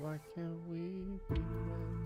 Why can't we be friends?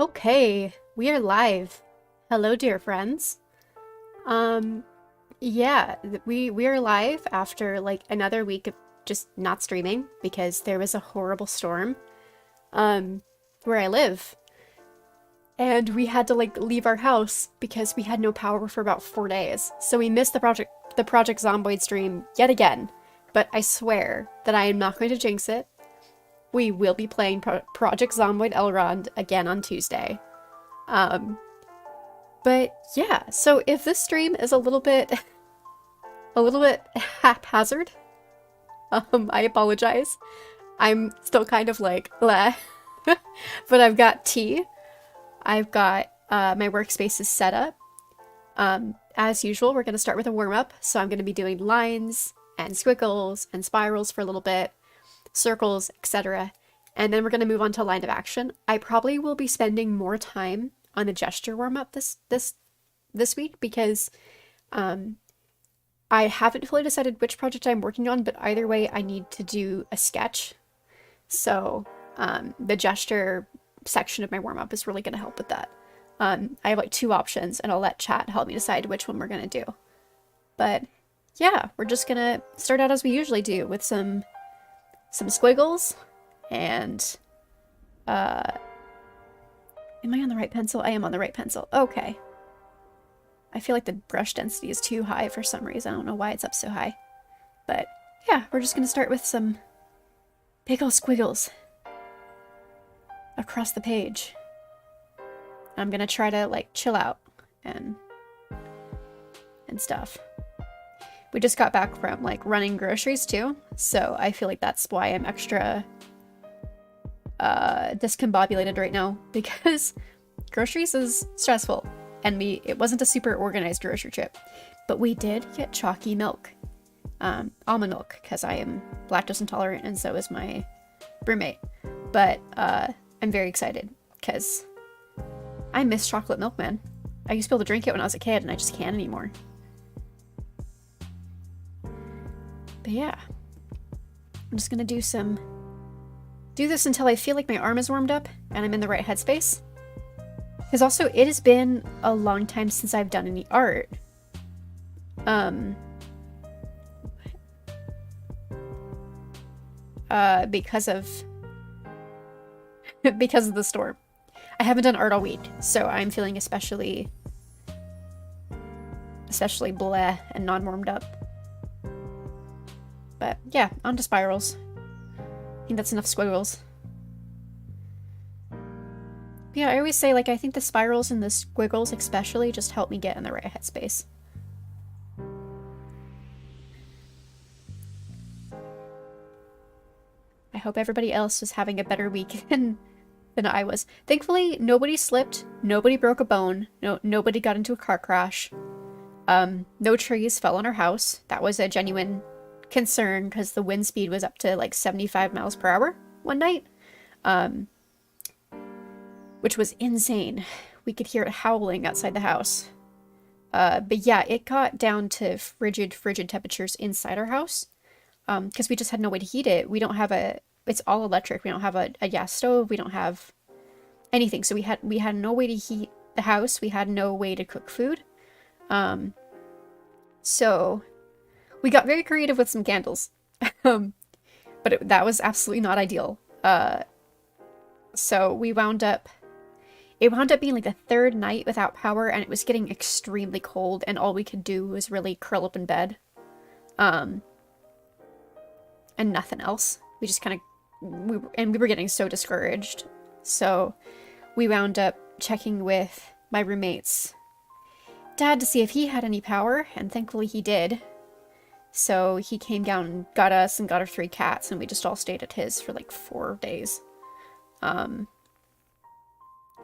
Okay, we are live. Hello, dear friends. Um, yeah, we are live after like another week of just not streaming because there was a horrible storm where I live. And we had to like leave our house because we had no power for about 4 days. So we missed the Project Zomboid stream yet again. But I swear that I am not going to jinx it. We will be playing Project Zomboid Elrond again on Tuesday. Um, But yeah, so if this stream is a little bit haphazard, I apologize. I'm still kind of like bleh. But I've got tea. I've got my workspace is set up. As usual, we're gonna start with a warm-up, so I'm gonna be doing lines and squiggles and spirals for a little bit, circles, etc. And then we're gonna move on to line of action. I probably will be spending more time on a gesture warm-up this week because I haven't fully decided which project I'm working on, but either way I need to do a sketch. So the gesture section of my warm-up is really going to help with that. I have like 2 options and I'll let chat help me decide which one we're going to do. But yeah, we're just going to start out as we usually do with some squiggles and am I on the right pencil? I am on the right pencil. Okay. I feel like the brush density is too high for some reason. I don't know why it's up so high. But yeah, we're just going to start with some big ol' squiggles across the page. I'm going to try to like chill out and stuff. We just got back from like running groceries too, so I feel like that's why I'm extra discombobulated right now, because groceries is stressful, and it wasn't a super organized grocery trip, but we did get chalky milk, almond milk, because I am lactose intolerant and so is my roommate. But I'm very excited because I miss chocolate milk, man. I used to be able to drink it when I was a kid and I just can't anymore. But yeah, I'm just gonna do this until I feel like my arm is warmed up and I'm in the right headspace. Because also, it has been a long time since I've done any art. Because of the storm. I haven't done art all week, so I'm feeling especially bleh and non-warmed up. But yeah, on to spirals. I think that's enough squiggles. But yeah, I always say, like, I think the spirals and the squiggles especially just help me get in the right headspace. I hope everybody else was having a better week than I was. Thankfully, nobody slipped, nobody broke a bone, nobody got into a car crash. No trees fell on our house. That was a genuine concern because the wind speed was up to like 75 miles per hour one night, which was insane. We could hear it howling outside the house. But yeah, it got down to frigid temperatures inside our house because we just had no way to heat it. We don't have it's all electric. We don't have a gas stove. We don't have anything. So we had no way to heat the house. We had no way to cook food. So we got very creative with some candles, but that was absolutely not ideal. So it wound up being like the 3rd night without power, and it was getting extremely cold, and all we could do was really curl up in bed, and nothing else. We just kind of, we were getting so discouraged. So we wound up checking with my roommate's dad to see if he had any power, and thankfully he did. So he came down and got us and got our 3 cats, and we just all stayed at his for like 4 days.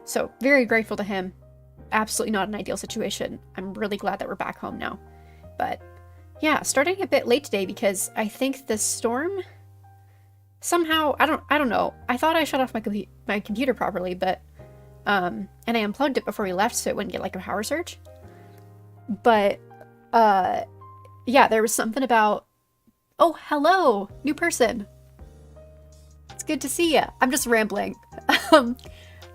So very grateful to him. Absolutely not an ideal situation. I'm really glad that we're back home now. But yeah, starting a bit late today because I think the storm somehow, I don't know. I thought I shut off my computer properly, but and I unplugged it before we left so it wouldn't get like a power surge. But yeah, there was something about, oh, hello, new person. It's good to see ya. I'm just rambling.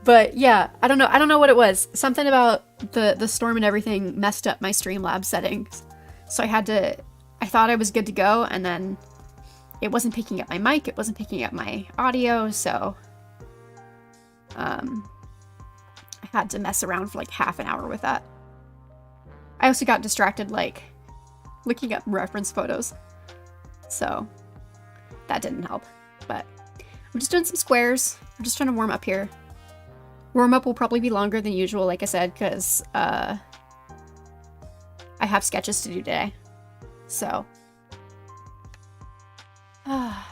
But yeah, I don't know what it was. Something about the storm and everything messed up my Streamlabs settings. So I thought I was good to go, and then it wasn't picking up my mic, it wasn't picking up my audio, so I had to mess around for like half an hour with that. I also got distracted like looking up reference photos. So that didn't help. But I'm just doing some squares. I'm just trying to warm up here. Warm up will probably be longer than usual, like I said, because I have sketches to do today. So. But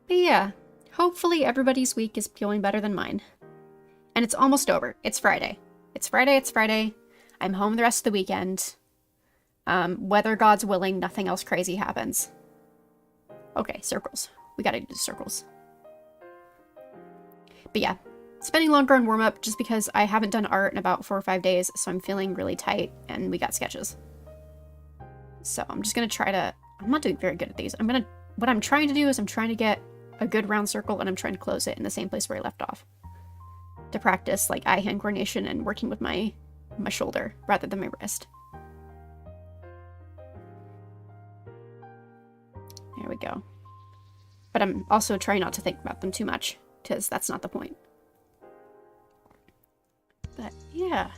yeah, hopefully everybody's week is feeling better than mine. And it's almost over. It's Friday. It's Friday. I'm home the rest of the weekend. Weather gods willing, nothing else crazy happens. Okay, circles. We gotta do circles. But yeah, spending longer on warm-up just because I haven't done art in about 4 or 5 days, so I'm feeling really tight, and we got sketches. So I'm just gonna try to... I'm not doing very good at these. What I'm trying to do is I'm trying to get a good round circle, and I'm trying to close it in the same place where I left off. To practice, like, eye-hand coordination and working with my shoulder rather than my wrist. There we go. But I'm also trying not to think about them too much, because that's not the point. But yeah.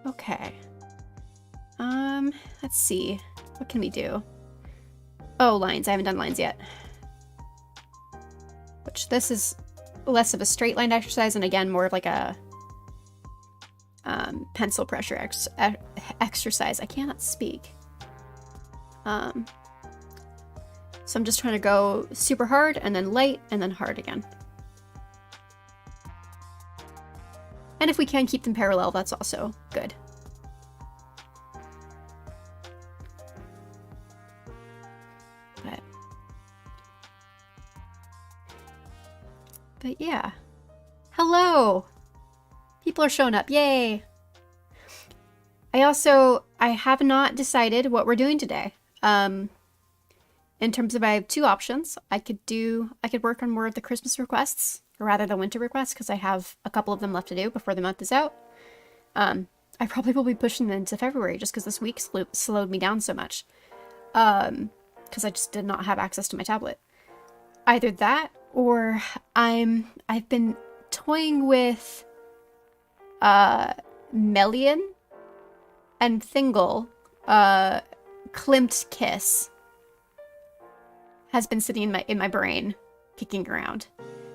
Okay. Let's see. What can we do? Oh, lines. I haven't done lines yet. Which this is less of a straight line exercise, and again, more of like a pencil pressure exercise. I cannot speak. So I'm just trying to go super hard, and then light, and then hard again. And if we can keep them parallel, that's also good. But yeah. Hello! People are showing up. Yay! I have not decided what we're doing today. In terms of, I have 2 options. I could work on more of the Christmas requests, or rather the winter requests, because I have a couple of them left to do before the month is out. I probably will be pushing them into February just because this week slowed me down so much. Because I just did not have access to my tablet. Either that, or I've been toying with Melian and Thingle. Klimt Kiss has been sitting in my brain, kicking around.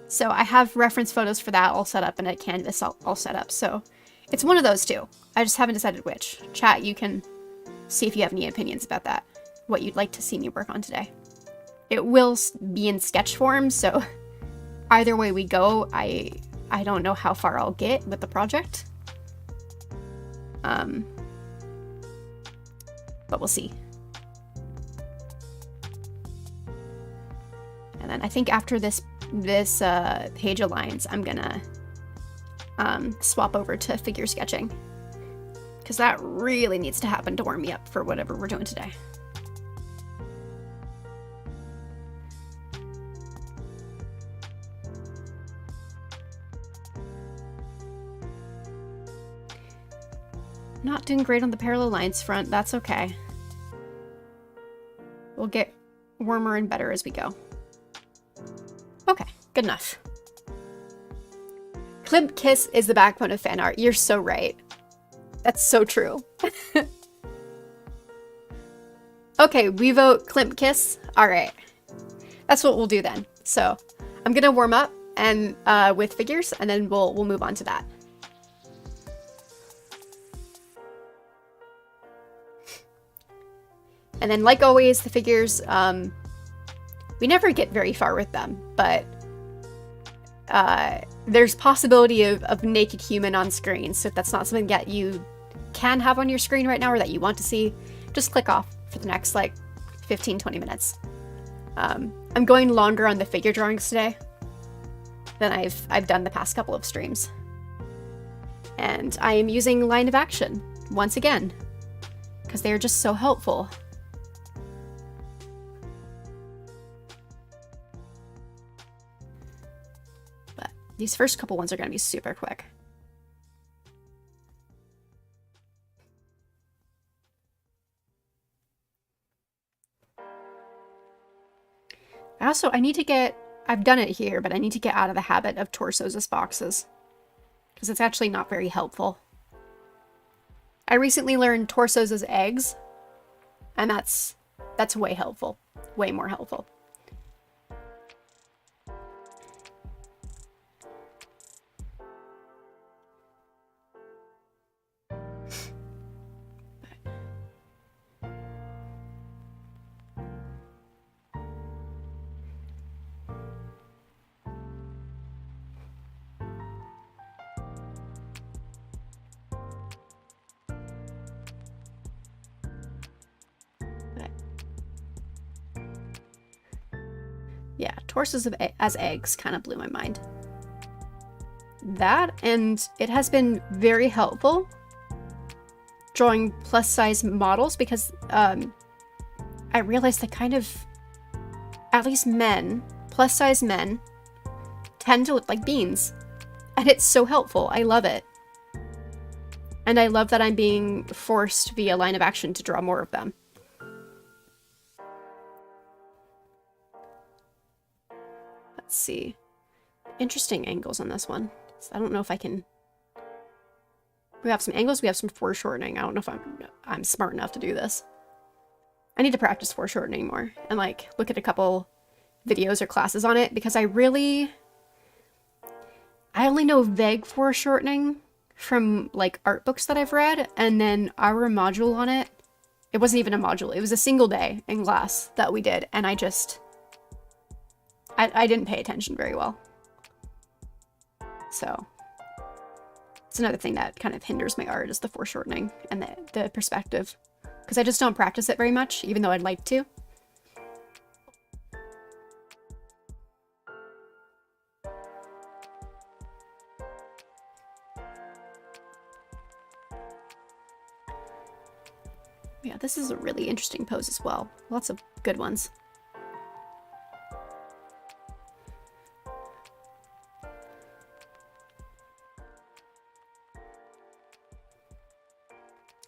So I have reference photos for that all set up and a canvas all set up. So it's one of those 2. I just haven't decided which. Chat, you can see if you have any opinions about that. What you'd like to see me work on today. It will be in sketch form, so either way we go, I don't know how far I'll get with the project. But we'll see. And then I think after this page aligns, I'm gonna swap over to figure sketching, because that really needs to happen to warm me up for whatever we're doing today. Not doing great on the parallel lines front, that's okay. We'll get warmer and better as we go. Okay, good enough. Klimt Kiss is the backbone of fan art. You're so right. That's so true. Okay, we vote Klimt Kiss. All right. That's what we'll do then. So I'm gonna warm up and with figures, and then we'll move on to that. And then, like always, the figures, we never get very far with them, but there's possibility of naked human on screen, so if that's not something that you can have on your screen right now or that you want to see, just click off for the next, like, 15-20 minutes. I'm going longer on the figure drawings today than I've done the past couple of streams. And I am using line of action, once again, because they are just so helpful. These first couple ones are going to be super quick. I need to get, I've done it here, but I need to get out of the habit of torsos as boxes. Because it's actually not very helpful. I recently learned torsos as eggs, and that's way helpful. Way more helpful. Yeah, torsos as eggs kind of blew my mind. That, and it has been very helpful drawing plus size models because I realized that kind of, at least men, plus size men, tend to look like beans. And it's so helpful. I love it. And I love that I'm being forced via line of action to draw more of them. Let's see. Interesting angles on this one. So I don't know if I can... We have some angles, we have some foreshortening. I don't know if I'm smart enough to do this. I need to practice foreshortening more and like look at a couple videos or classes on it because I only know vague foreshortening from like art books that I've read, and then our module on it, it wasn't even a module, it was a single day in class that we did, and I didn't pay attention very well. So it's another thing that kind of hinders my art is the foreshortening and the perspective. Because I just don't practice it very much, even though I'd like to. Yeah, this is a really interesting pose as well. Lots of good ones.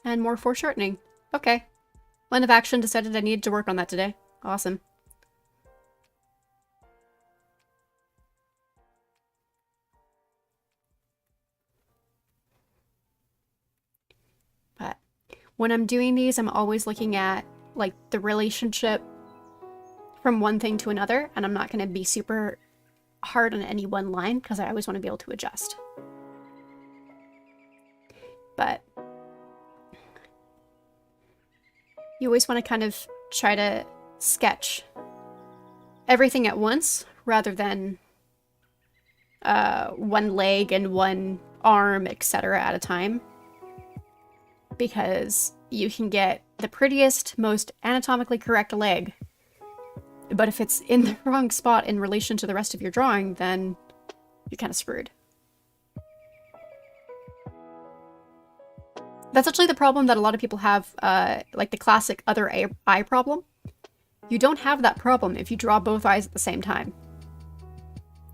And more foreshortening. Okay. Line of action decided I needed to work on that today. Awesome. But when I'm doing these, I'm always looking at like the relationship from one thing to another, and I'm not going to be super hard on any one line because I always want to be able to adjust. But you always want to kind of try to sketch everything at once rather than one leg and one arm, etc. at a time. Because you can get the prettiest, most anatomically correct leg, but if it's in the wrong spot in relation to the rest of your drawing, then you're kind of screwed. That's actually the problem that a lot of people have, like the classic other eye problem. You don't have that problem if you draw both eyes at the same time.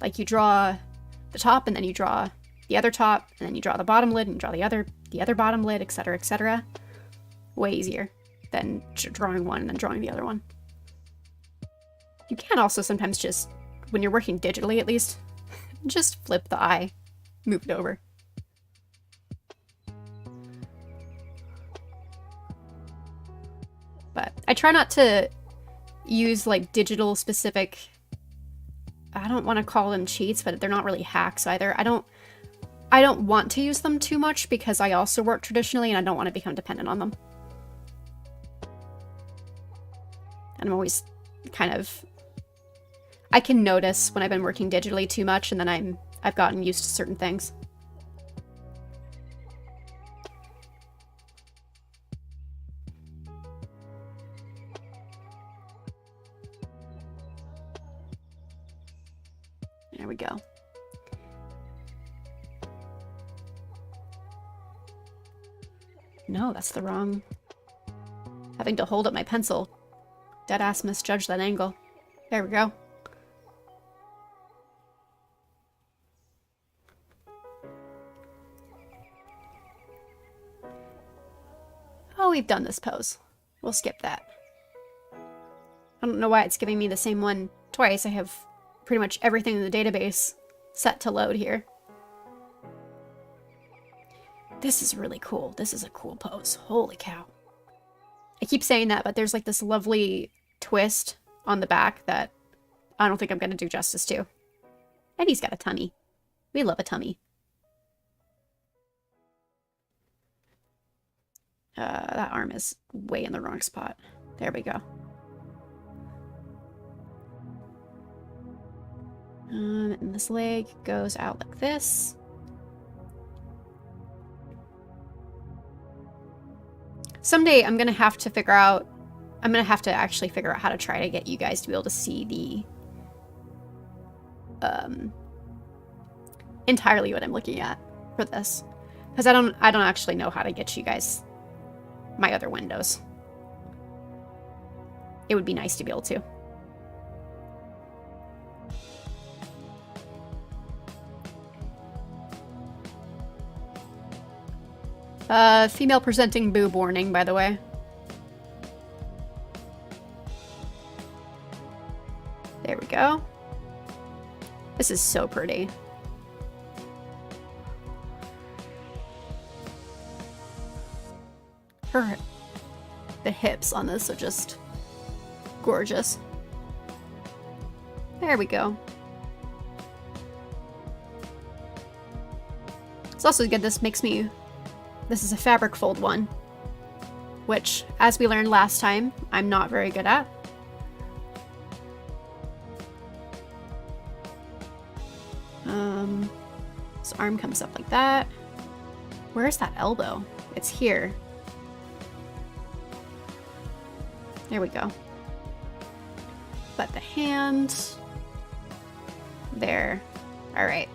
Like you draw the top and then you draw the other top and then you draw the bottom lid and draw the other bottom lid, etc., etc. Way easier than drawing one and then drawing the other one. You can also sometimes just, when you're working digitally at least, just flip the eye, move it over. But I try not to use like digital specific, I don't want to call them cheats, but they're not really hacks either. I don't want to use them too much because I also work traditionally and I don't want to become dependent on them. And I'm always kind of, I can notice when I've been working digitally too much and then I've gotten used to certain things. There we go. No, that's the wrong... Having to hold up my pencil. Deadass misjudged that angle. There we go. we've done this pose. We'll skip that. I don't know why it's giving me the same one twice. I have pretty much everything in the database set to load here. This is really cool. This is a cool pose. Holy cow. I keep saying that, but there's like this lovely twist on the back that I don't think I'm going to do justice to. And he's got a tummy. We love a tummy. That arm is way in the wrong spot. There we go. And this leg goes out like this. Someday I'm going to have to figure out, actually figure out how to try to get you guys to be able to see the, entirely what I'm looking at for this. Because I don't actually know how to get you guys my other windows. It would be nice to be able to. Female presenting boob warning, by the way. There we go. This is so pretty. The hips on this are just gorgeous. There we go. It's also good this is a fabric fold one, which, as we learned last time, I'm not very good at. This arm comes up like that. Where's that elbow? It's here. There we go. But the hand... There. All right.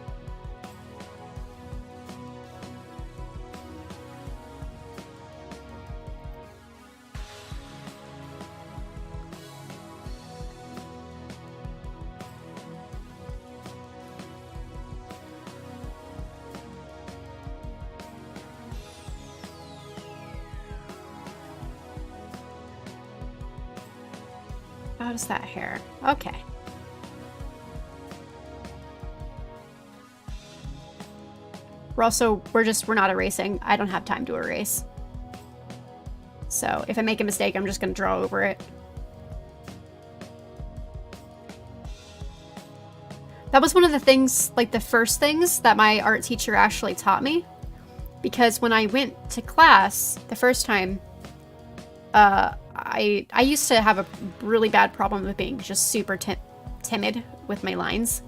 How does that hair? Okay. We're not erasing. I don't have time to erase. So if I make a mistake, I'm just going to draw over it. That was one of the things, like the first things that my art teacher actually taught me. Because when I went to class the first time, I used to have a really bad problem with being just super timid with my lines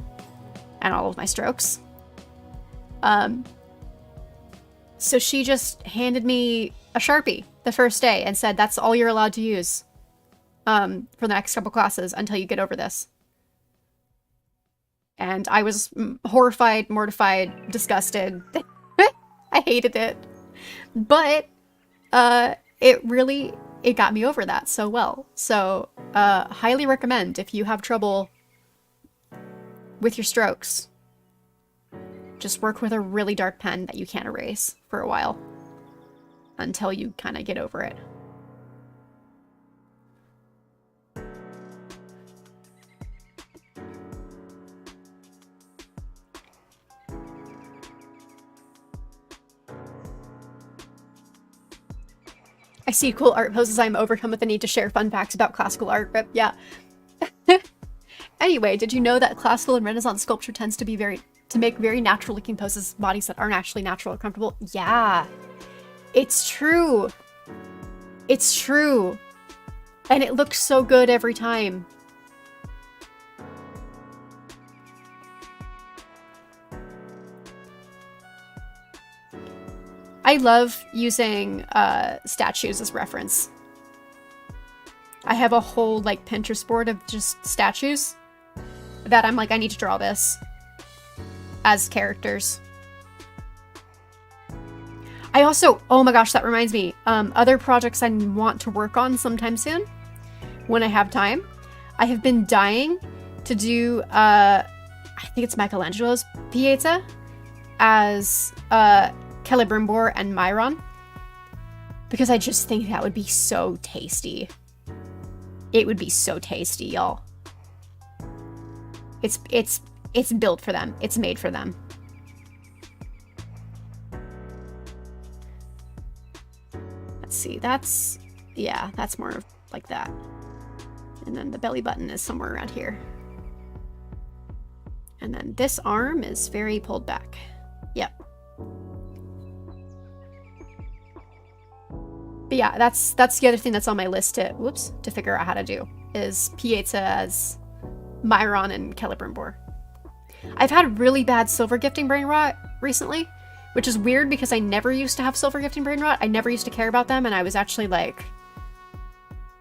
and all of my strokes. So she just handed me a Sharpie the first day and said, that's all you're allowed to use for the next couple classes until you get over this. And I was horrified, mortified, disgusted. I hated it. But it got me over that so well. So highly recommend if you have trouble with your strokes. Just work with a really dark pen that you can't erase for a while until you kind of get over it. I see cool art poses. I'm overcome with the need to share fun facts about classical art. But yeah. Anyway, did you know that classical and Renaissance sculpture tends to make very natural looking poses, bodies that aren't actually natural or comfortable? Yeah, it's true. It's true. And it looks so good every time. I love using statues as reference. I have a whole like Pinterest board of just statues that I'm like, I need to draw this as characters. I also, oh my gosh, that reminds me, other projects I want to work on sometime soon when I have time. I have been dying to do, I think it's Michelangelo's Pieta as Celebrimbor and Myron. because I just think that would be so tasty. It would be so tasty, y'all. It's built for them. It's made for them. Let's see. That's more like that. And then the belly button is somewhere around here. And then this arm is very pulled back. Yep. But yeah, that's the other thing that's on my list to figure out how to do is Pieta as Myron and Celebrimbor. I've had really bad silver gifting brain rot recently, which is weird because I never used to have silver gifting brain rot. I never used to care about them, and I was actually like,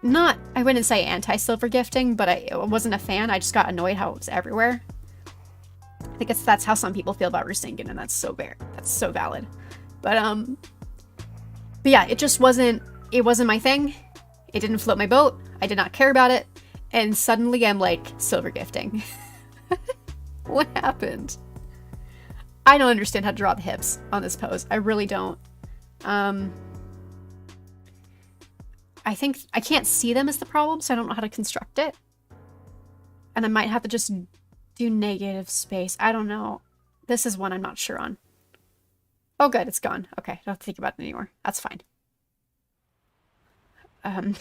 I wouldn't say anti-silver gifting, but I wasn't a fan. I just got annoyed how it was everywhere. I think that's how some people feel about Rasengan, and that's so valid. But yeah, it wasn't my thing. It didn't float my boat. I did not care about it. And suddenly I'm like, silver gifting. What happened? I don't understand how to draw the hips on this pose. I really don't. I think I can't see them as the problem, so I don't know how to construct it. And I might have to just do negative space. I don't know. This is one I'm not sure on. Oh, good. It's gone. Okay. Don't have to think about it anymore. That's fine. I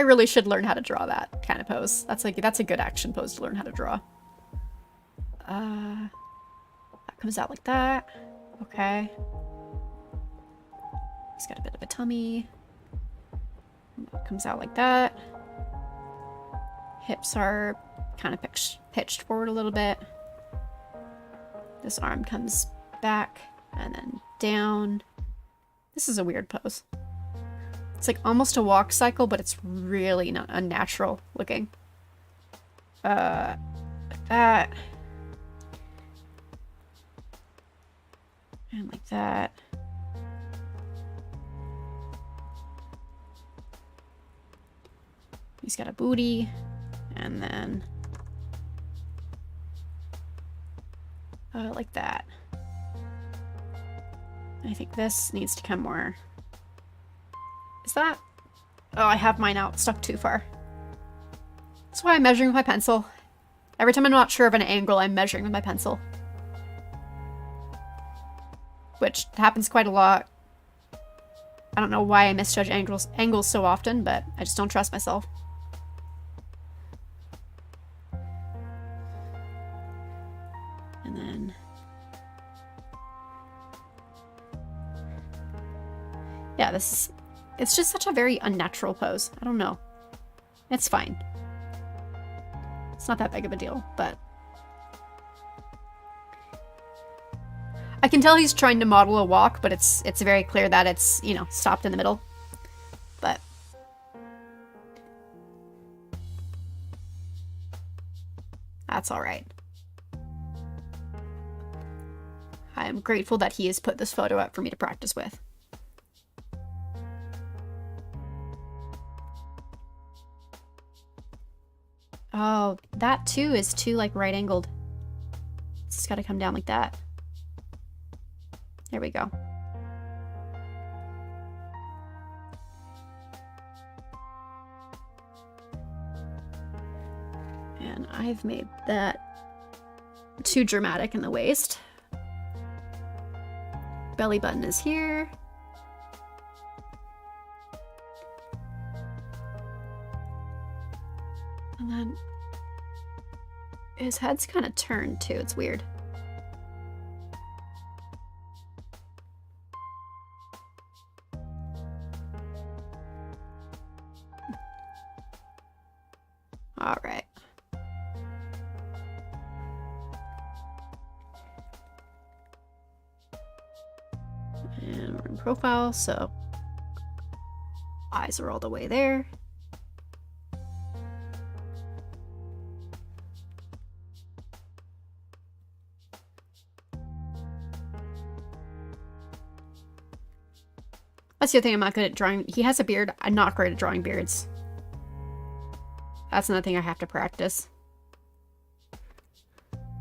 really should learn how to draw that kind of pose. That's a good action pose to learn how to draw. That comes out like that. Okay. He's got a bit of a tummy. That comes out like that. Hips are kind of pitched forward a little bit. This arm comes back and then down. This is a weird pose. It's like almost a walk cycle, but it's really not unnatural looking. Like that. And like that. He's got a booty. And then like that. I think this needs to come more. Is that? Oh, I have mine out stuck too far. That's why I'm measuring with my pencil. Every time I'm not sure of an angle, I'm measuring with my pencil. Which happens quite a lot. I don't know why I misjudge angles so often, but I just don't trust myself. And then yeah, it's just such a very unnatural pose. I don't know. It's fine. It's not that big of a deal, but I can tell he's trying to model a walk, but it's very clear that it's, you know, stopped in the middle. But that's all right. I am grateful that he has put this photo up for me to practice with. Oh, that too is too like right angled. It's got to come down like that. There we go. And I've made that too dramatic in the waist. Belly button is here. And then his head's kind of turned too. It's weird. All right. And we're in profile, so eyes are all the way there. That's the other thing I'm not good at drawing. He has a beard. I'm not great at drawing beards. That's another thing I have to practice.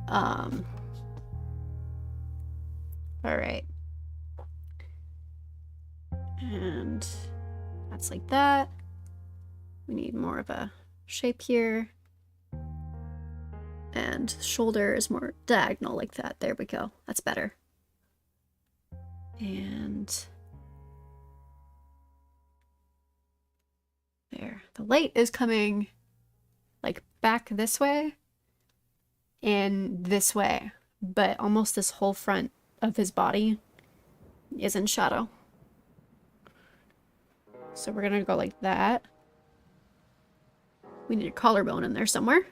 All right. And that's like that. We need more of a shape here. And shoulder is more diagonal like that. There we go. That's better. And there. The light is coming like back this way and this way, but almost this whole front of his body is in shadow. So we're gonna go like that. We need a collarbone in there somewhere.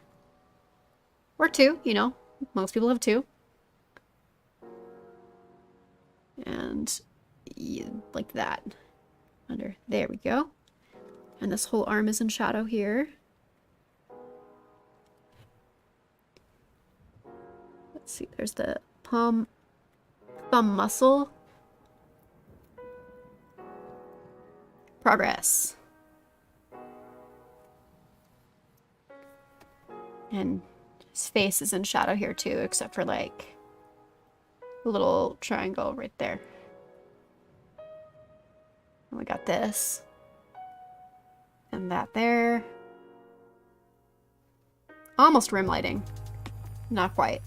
Or two, you know. Most people have two. And like that. Under. There we go. And this whole arm is in shadow here. Let's see. There's the thumb muscle. Progress. And his face is in shadow here too, except for like a little triangle right there. And we got this. And that there. Almost rim lighting. Not quite.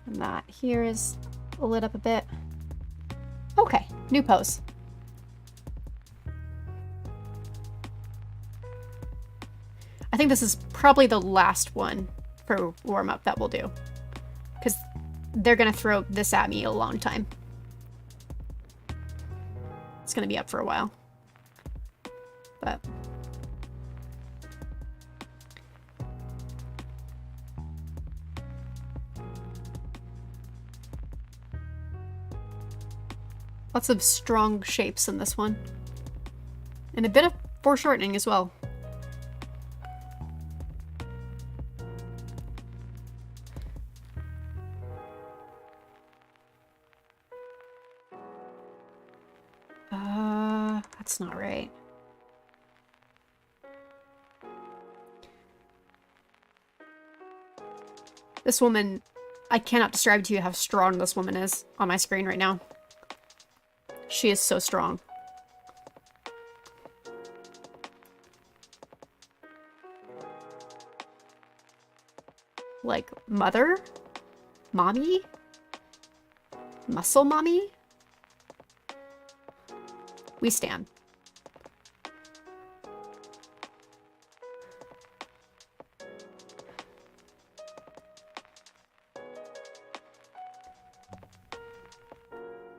And that here is lit up a bit. Okay, new pose. I think this is probably the last one for warm-up that we'll do. Because they're going to throw this at me a long time. It's going to be up for a while. But... lots of strong shapes in this one. And a bit of foreshortening as well. That's not right. This woman, I cannot describe to you how strong this woman is on my screen right now. She is so strong. Like, mother? Mommy? Muscle mommy? We stand.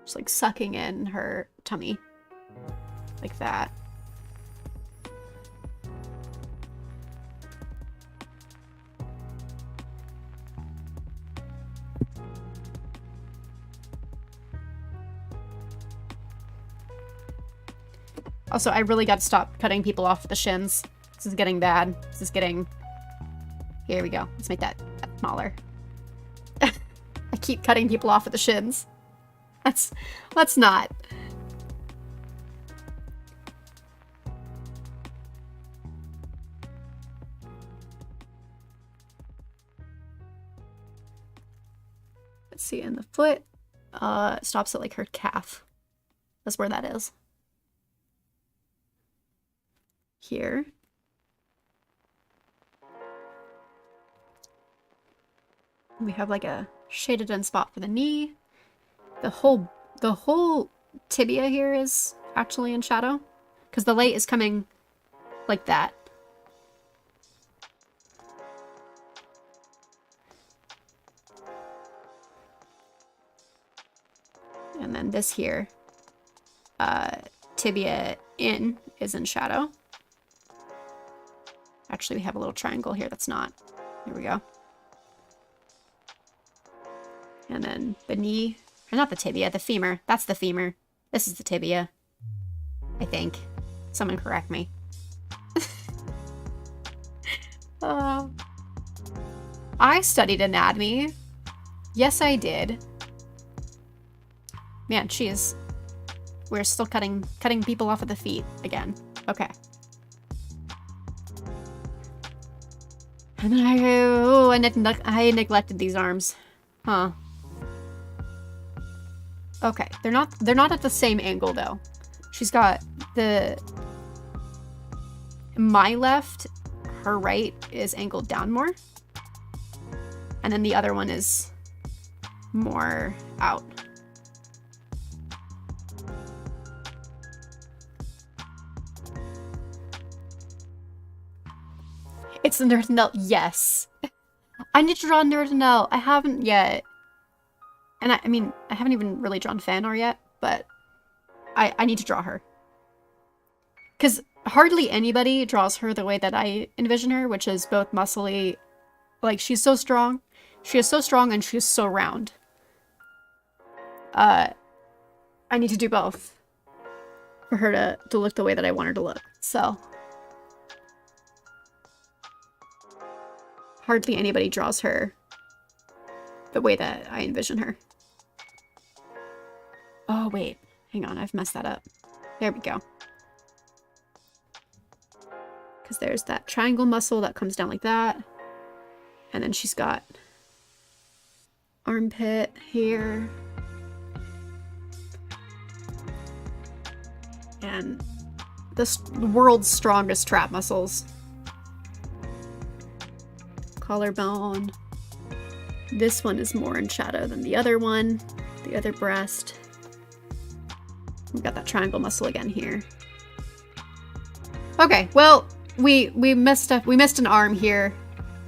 Just like sucking in her tummy. Like that. Also, I really got to stop cutting people off the shins. This is getting bad. This is getting... Here we go. Let's make that smaller. I keep cutting people off at the shins. Let's not. Let's see, in the foot, it stops at like her calf. That's where that is. Here. We have like a shaded in spot for the knee. The whole tibia here is actually in shadow because the light is coming like that. And then this here, tibia in is in shadow. Actually, we have a little triangle here that's not. Here we go. And then the knee, or not the tibia, the femur. That's the femur. This is the tibia. I think. Someone correct me. I studied anatomy. Yes, I did. Man, we're still cutting people off at the feet again. Okay. And then I neglected these arms. Huh. Okay, they're not at the same angle though. She's got my left, her right is angled down more. And then the other one is more out. It's the Nerdinel. Yes. I need to draw Nerdinel. I haven't yet. And I mean, I haven't even really drawn Fëanor yet, but I need to draw her. Because hardly anybody draws her the way that I envision her, which is both muscly. Like, she's so strong. She is so strong and she is so round. I need to do both for her to look the way that I want her to look. So hardly anybody draws her the way that I envision her. Oh, wait. Hang on. I've messed that up. There we go. Because there's that triangle muscle that comes down like that. And then she's got armpit here. And the world's strongest trap muscles. Collarbone. This one is more in shadow than the other one. The other breast. We've got that triangle muscle again here. Okay, well, we messed up. We missed an arm here.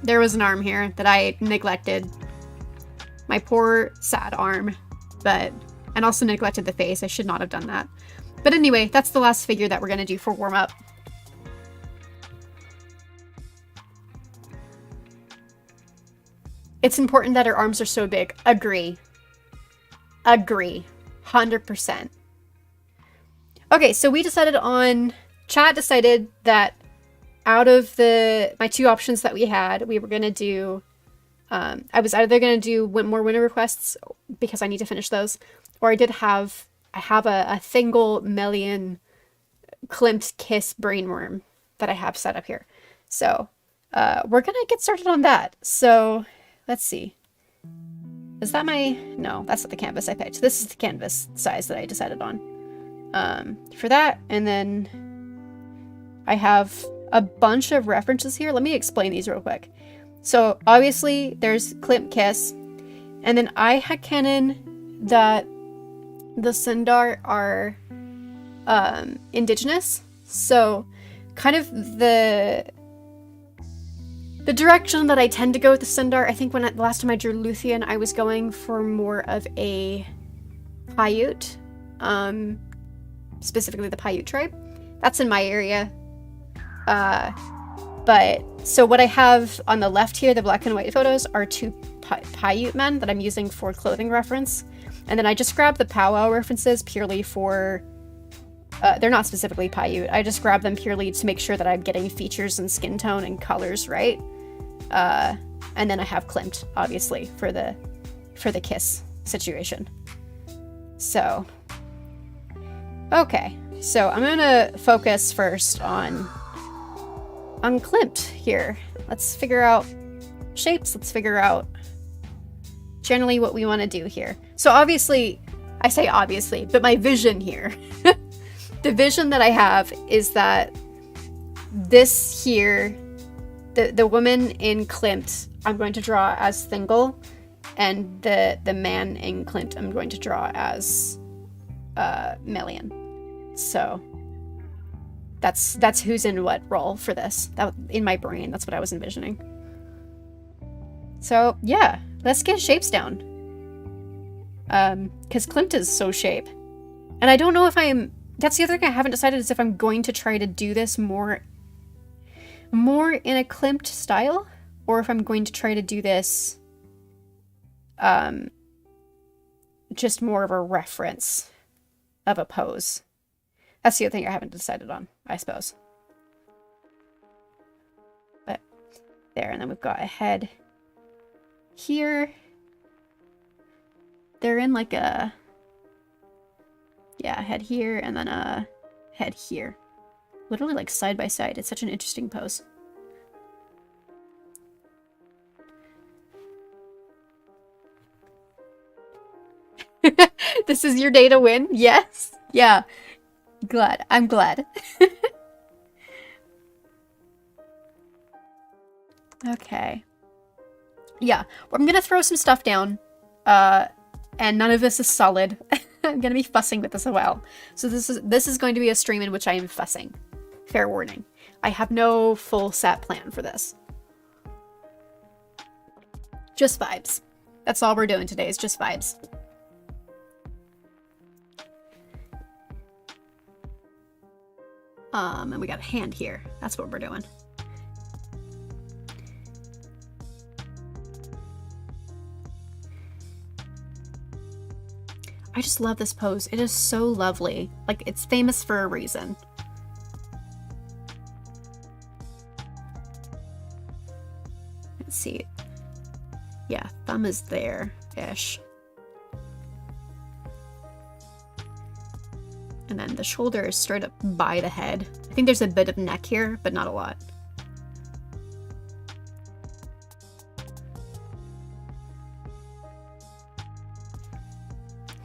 There was an arm here that I neglected. My poor, sad arm. And also neglected the face. I should not have done that. But anyway, that's the last figure that we're going to do for warm-up. It's important that her arms are so big. Agree. Agree. 100%. Okay, so we decided on... Chat decided that out of my two options that we had, we were going to do... I was either going to do more winner requests, because I need to finish those, or I have a Thingol Melian Klimt Kiss Brainworm that I have set up here. So we're going to get started on that. So let's see. Is that no, that's not the canvas I picked. This is the canvas size that I decided on for that. And then I have a bunch of references here. Let me explain these real quick. So obviously there's Klimt Kiss, and then I had canon that the Sindar are indigenous. So kind of the direction that I tend to go with the Sindar, I think the last time I drew Luthien, I was going for more of a Paiute, specifically the Paiute tribe. That's in my area. But so what I have on the left here, the black and white photos, are two Paiute men that I'm using for clothing reference. And then I just grabbed the powwow references purely for, they're not specifically Paiute. I just grabbed them purely to make sure that I'm getting features and skin tone and colors right. And then I have Klimt, obviously, for the kiss situation. So, okay. So I'm gonna focus first on Klimt here. Let's figure out shapes. Let's figure out generally what we want to do here. So obviously, I say obviously, but my vision here, the vision that I have is that this here, the woman in Klimt, I'm going to draw as Thingol, and the man in Klimt, I'm going to draw as Melian. So that's who's in what role for this. That in my brain, that's what I was envisioning. So yeah, let's get shapes down. Because Klimt is so shape. And I don't know if that's the other thing I haven't decided, is if I'm going to try to do this more in a Klimt style, or if I'm going to try to do this just more of a reference of a pose. That's the other thing I haven't decided on, I suppose. But there, and then we've got a head here. They're in like a head here, and then a head here. Literally like side by side. It's such an interesting pose. This is your day to win? Yes. Yeah. Glad. I'm glad. Okay. Yeah. I'm gonna throw some stuff down. And none of this is solid. I'm gonna be fussing with this a while. So this is going to be a stream in which I am fussing. Fair warning. I have no full set plan for this. Just vibes. That's all we're doing today is just vibes. And we got a hand here. That's what we're doing. I just love this pose. It is so lovely. Like, it's famous for a reason. Let's see. Yeah, thumb is there-ish. And then the shoulder is straight up by the head. I think there's a bit of neck here, but not a lot.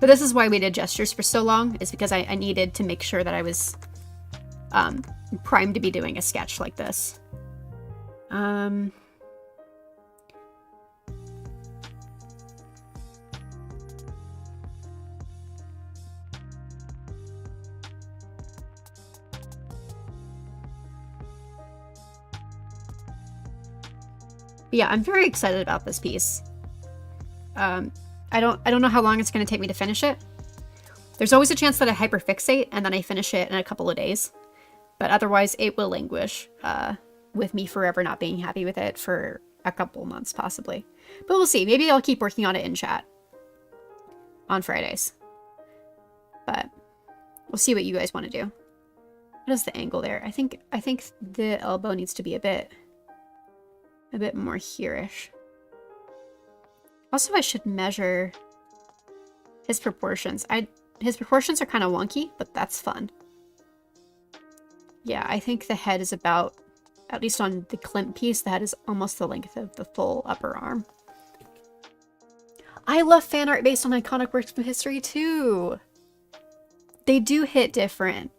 But this is why we did gestures for so long, is because I needed to make sure that I was primed to be doing a sketch like this. Yeah, I'm very excited about this piece. I don't know how long it's going to take me to finish it. There's always a chance that I hyperfixate and then I finish it in a couple of days. But otherwise, it will languish with me forever not being happy with it for a couple months, possibly. But we'll see. Maybe I'll keep working on it in chat on Fridays. But we'll see what you guys want to do. What is the angle there? I think the elbow needs to be a bit more here-ish. Also, I should measure his proportions. His proportions are kind of wonky, but that's fun. Yeah, I think the head is about, at least on the Klimt piece, the head is almost the length of the full upper arm. I love fan art based on iconic works from history too. They do hit different.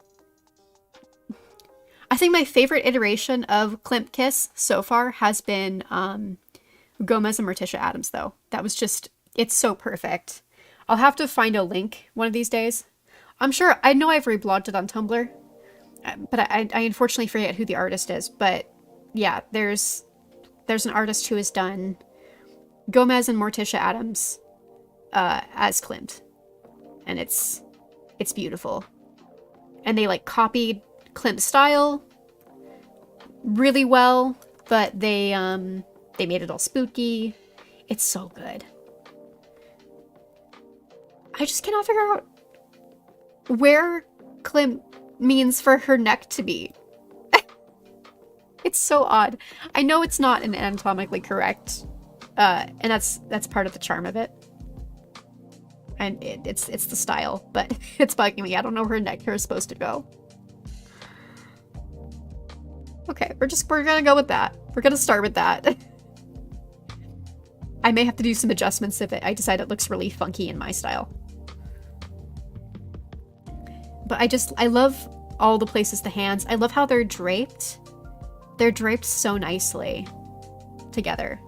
I think my favorite iteration of Klimt Kiss so far has been Gomez and Morticia Addams, though. That was just, it's so perfect. I'll have to find a link one of these days. I'm sure, I know I've reblogged it on Tumblr, but I unfortunately forget who the artist is. But yeah, there's an artist who has done Gomez and Morticia Addams as Klimt. And it's beautiful. And they like copied Klimt's style really well, but they made it all spooky. It's so good. I just cannot figure out where Klimt means for her neck to be. It's so odd. I know it's not an anatomically correct, and that's part of the charm of it. And it's the style, but it's bugging me. I don't know where her neck hair is supposed to go. Okay, we're gonna go with that. We're gonna start with that. I may have to do some adjustments if I decide it looks really funky in my style. But I love all the places, the hands. I love how they're draped. They're draped so nicely together.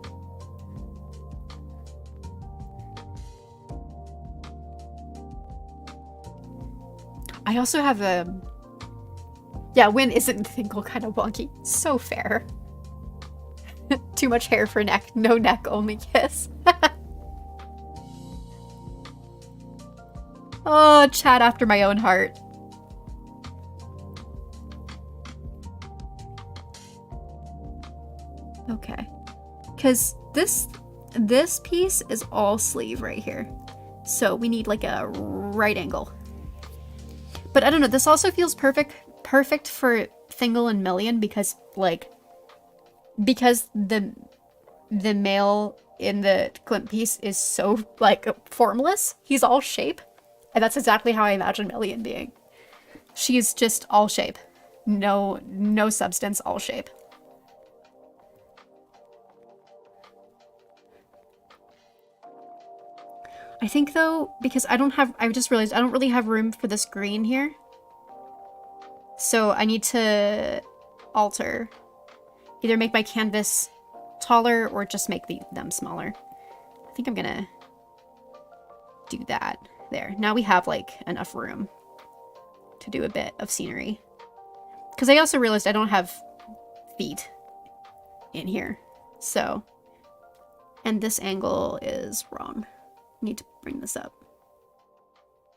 I also have a... Yeah, Win isn't Thingol kind of wonky. So fair. Too much hair for neck. No neck, only kiss. Oh, chat after my own heart. Okay. Because this piece is all sleeve right here. So we need like a right angle. But I don't know, this also feels perfect for Thingol and Million because the male in the Klimt piece is so like formless. He's all shape. And that's exactly how I imagine Million being. She's just all shape. No substance, all shape. I think though, because I just realized I don't really have room for this green here. So I need to alter. Either make my canvas taller or just make them smaller. I think I'm gonna do that. There. Now we have like enough room to do a bit of scenery. Because I also realized I don't have feet in here. So, and this angle is wrong. I need to bring this up.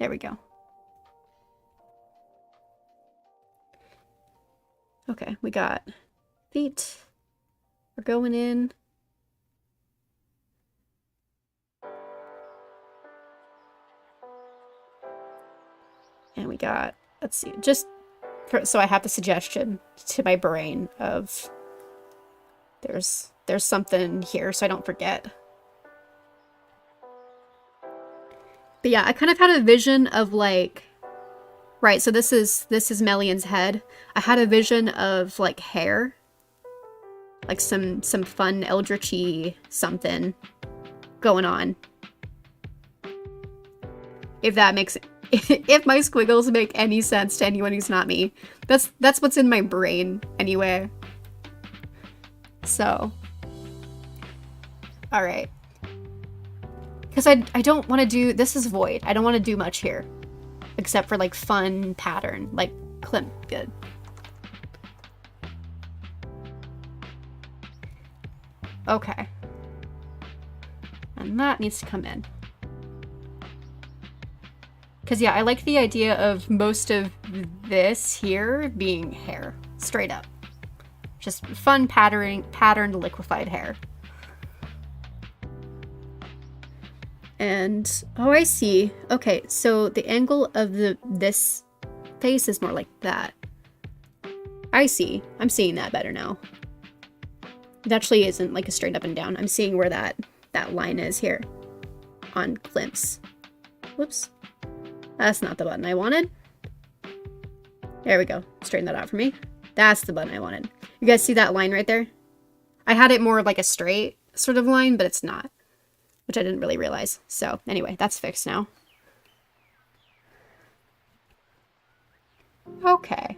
There we go. Okay, we got feet. We're going in. And we got, let's see, just so I have the suggestion to my brain of there's something here so I don't forget. But yeah, I kind of had a vision of like, right, so this is Melian's head. I had a vision of like hair. Like some fun eldritchy something going on. If that makes if my squiggles make any sense to anyone who's not me. That's what's in my brain anyway. So, all right. Because I don't want to do, this is void. I don't want to do much here. Except for like fun pattern, like Klimt good. Okay. And that needs to come in. Because yeah, I like the idea of most of this here being hair. Straight up. Just fun patterned liquefied hair. And, oh, I see. Okay, so the angle of this face is more like that. I see. I'm seeing that better now. It actually isn't like a straight up and down. I'm seeing where that line is here on Klimt's. Whoops. That's not the button I wanted. There we go. Straighten that out for me. That's the button I wanted. You guys see that line right there? I had it more like a straight sort of line, but it's not. Which I didn't really realize. So anyway, that's fixed now. Okay.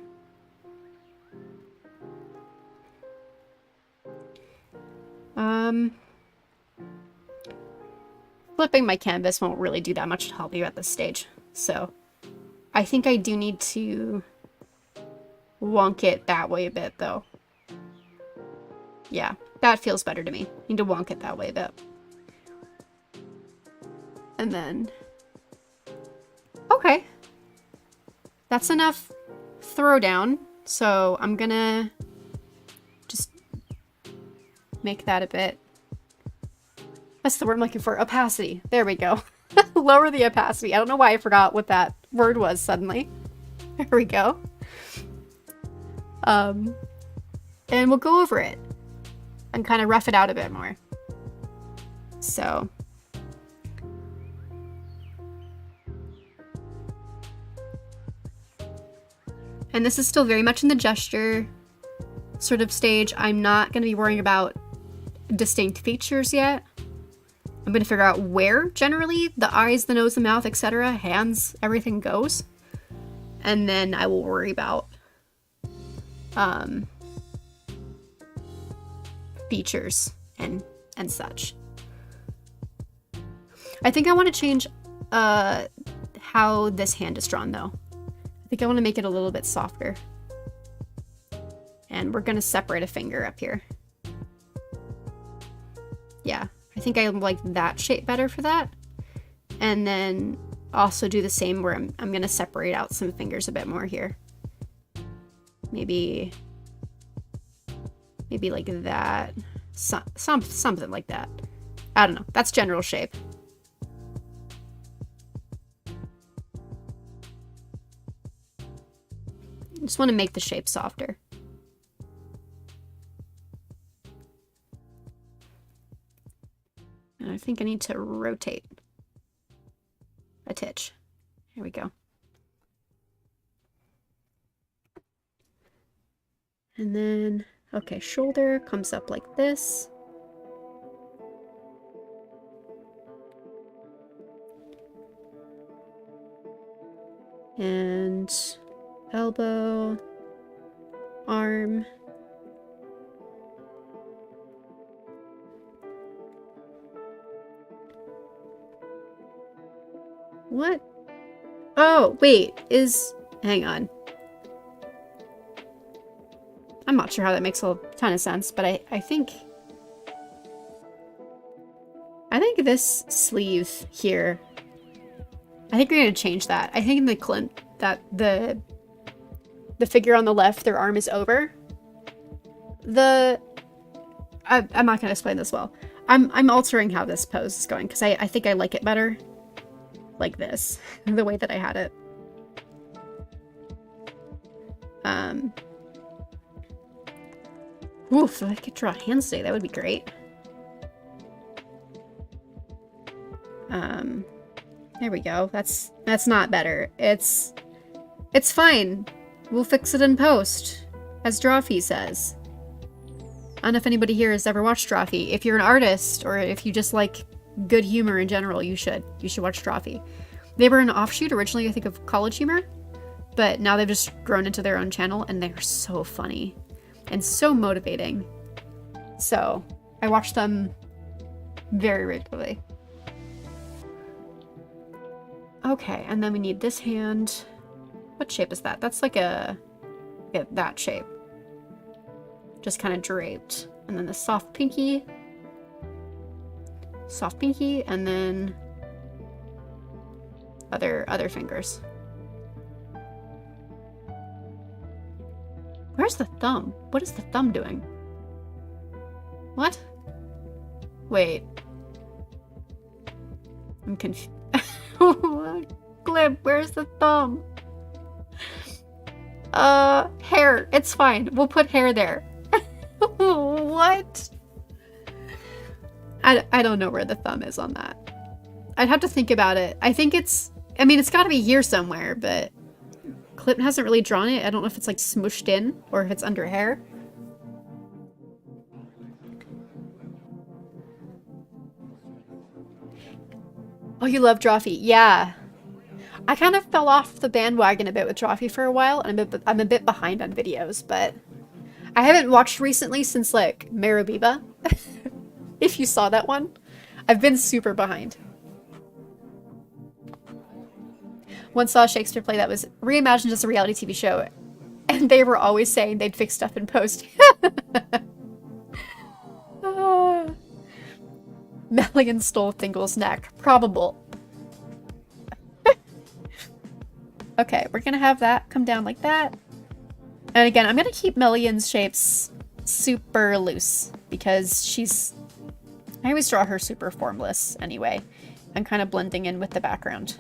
Flipping my canvas won't really do that much to help you at this stage. So I think I do need to wonk it that way a bit though. Yeah, that feels better to me. Need to wonk it that way a bit. And then, okay. That's enough throwdown. So I'm gonna just make that a bit. That's the word I'm looking for. Opacity. There we go. Lower the opacity. I don't know why I forgot what that word was suddenly. There we go. And we'll go over it and kind of rough it out a bit more. So. And this is still very much in the gesture sort of stage. I'm not going to be worrying about distinct features yet. I'm going to figure out where generally the eyes, the nose, the mouth, etc., hands, everything goes. And then I will worry about features and such. I think I want to change how this hand is drawn though. I think I want to make it a little bit softer. And we're going to separate a finger up here. Yeah, I think I like that shape better for that. And then also do the same where I'm going to separate out some fingers a bit more here. Maybe like that. Something like that. I don't know. That's general shape. Just want to make the shape softer. And I think I need to rotate a titch. Here we go. And then, okay, shoulder comes up like this. And elbow, arm. What? Oh, wait, hang on. I'm not sure how that makes a ton of sense, but I think this sleeve here, I think we're gonna change that. I think in the Clint, that the figure on the left, their arm is over. I'm not gonna explain this well. I'm altering how this pose is going because I think I like it better like this, the way that I had it. Oof, if I could draw hands today, that would be great. There we go. That's not better. It's fine. We'll fix it in post, as Drawfee says. I don't know if anybody here has ever watched Drawfee. If you're an artist, or if you just like good humor in general, you should watch Drawfee. They were an offshoot originally, I think, of College Humor, but now they've just grown into their own channel, and they're so funny and so motivating. So I watch them very regularly. Okay, and then we need this hand. What shape is that? That's like that shape. Just kind of draped. And then the soft pinky, and then other fingers. Where's the thumb? What is the thumb doing? What? Wait. I'm confused. Glib, where's the thumb? Hair. It's fine. We'll put hair there. What? I don't know where the thumb is on that. I'd have to think about it. I think it's gotta be here somewhere, but Clip hasn't really drawn it. I don't know if it's like smooshed in or if it's under hair. Oh, you love Drawfee? Yeah. I kind of fell off the bandwagon a bit with Drawfee for a while, and I'm a bit behind on videos, but I haven't watched recently since like Marabiba. If you saw that one. I've been super behind. Once saw a Shakespeare play that was reimagined as a reality TV show, and they were always saying they'd fix stuff in post. Melian stole Thingle's neck. Probable. Okay, we're gonna have that come down like that. And again, I'm gonna keep Melian's shapes super loose because I always draw her super formless anyway, and kind of blending in with the background.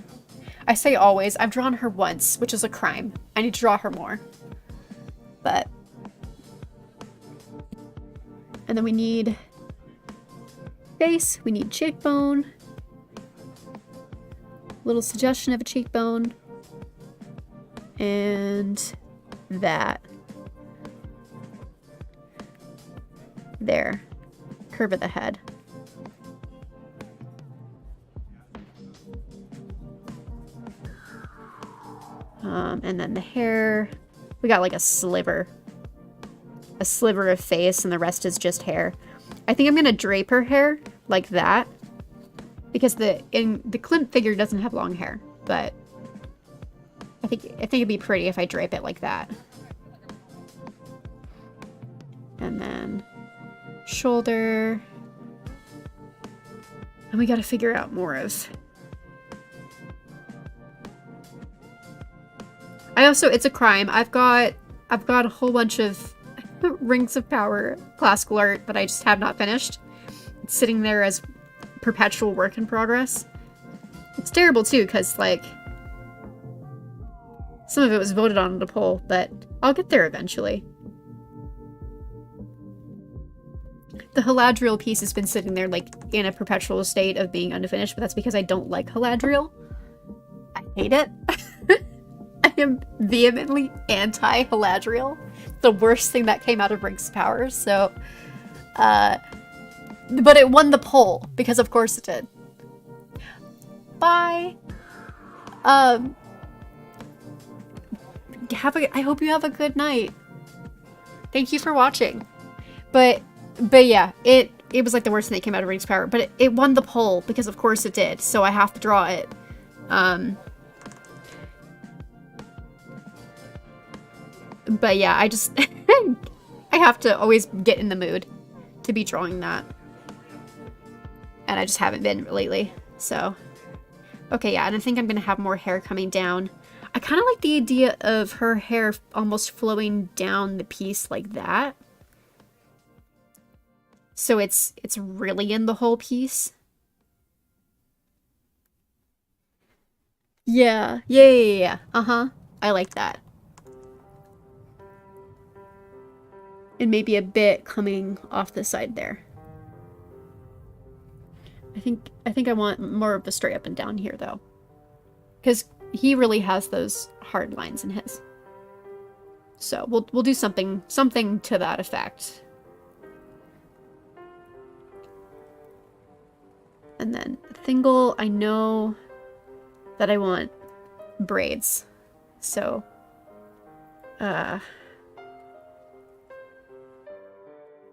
I say always, I've drawn her once, which is a crime. I need to draw her more. But. And then we need face, we need cheekbone. Little suggestion of a cheekbone. And that. There. Curve of the head. And then the hair, we got like a sliver of face, and the rest is just hair. I think I'm gonna drape her hair like that because the Klimt figure doesn't have long hair, but I think it'd be pretty if I drape it like that. And then shoulder, and we got to figure out more of. It's a crime. I've got a whole bunch of Rings of Power classical art that I just have not finished. It's sitting there as perpetual work in progress. It's terrible too, because like some of it was voted on in a poll, but I'll get there eventually. The Haladriel piece has been sitting there like in a perpetual state of being unfinished, but that's because I don't like Haladriel. I hate it. I am vehemently anti-Haladriel. The worst thing that came out of Rings of Power, so but it won the poll, because of course it did. Bye. I hope you have a good night. Thank you for watching. But yeah, it was like the worst thing that came out of Rings of Power, but it won the poll because of course it did. So I have to draw it. But yeah, I just I have to always get in the mood to be drawing that. And I just haven't been lately. So okay, yeah, and I think I'm gonna have more hair coming down. I kind of like the idea of her hair almost flowing down the piece like that. So it's really in the whole piece. Yeah. Uh-huh. I like that. And maybe a bit coming off the side there. I think I want more of the straight up and down here though. Because he really has those hard lines in his. So we'll do something to that effect. And then Thingol, I know that I want braids. So I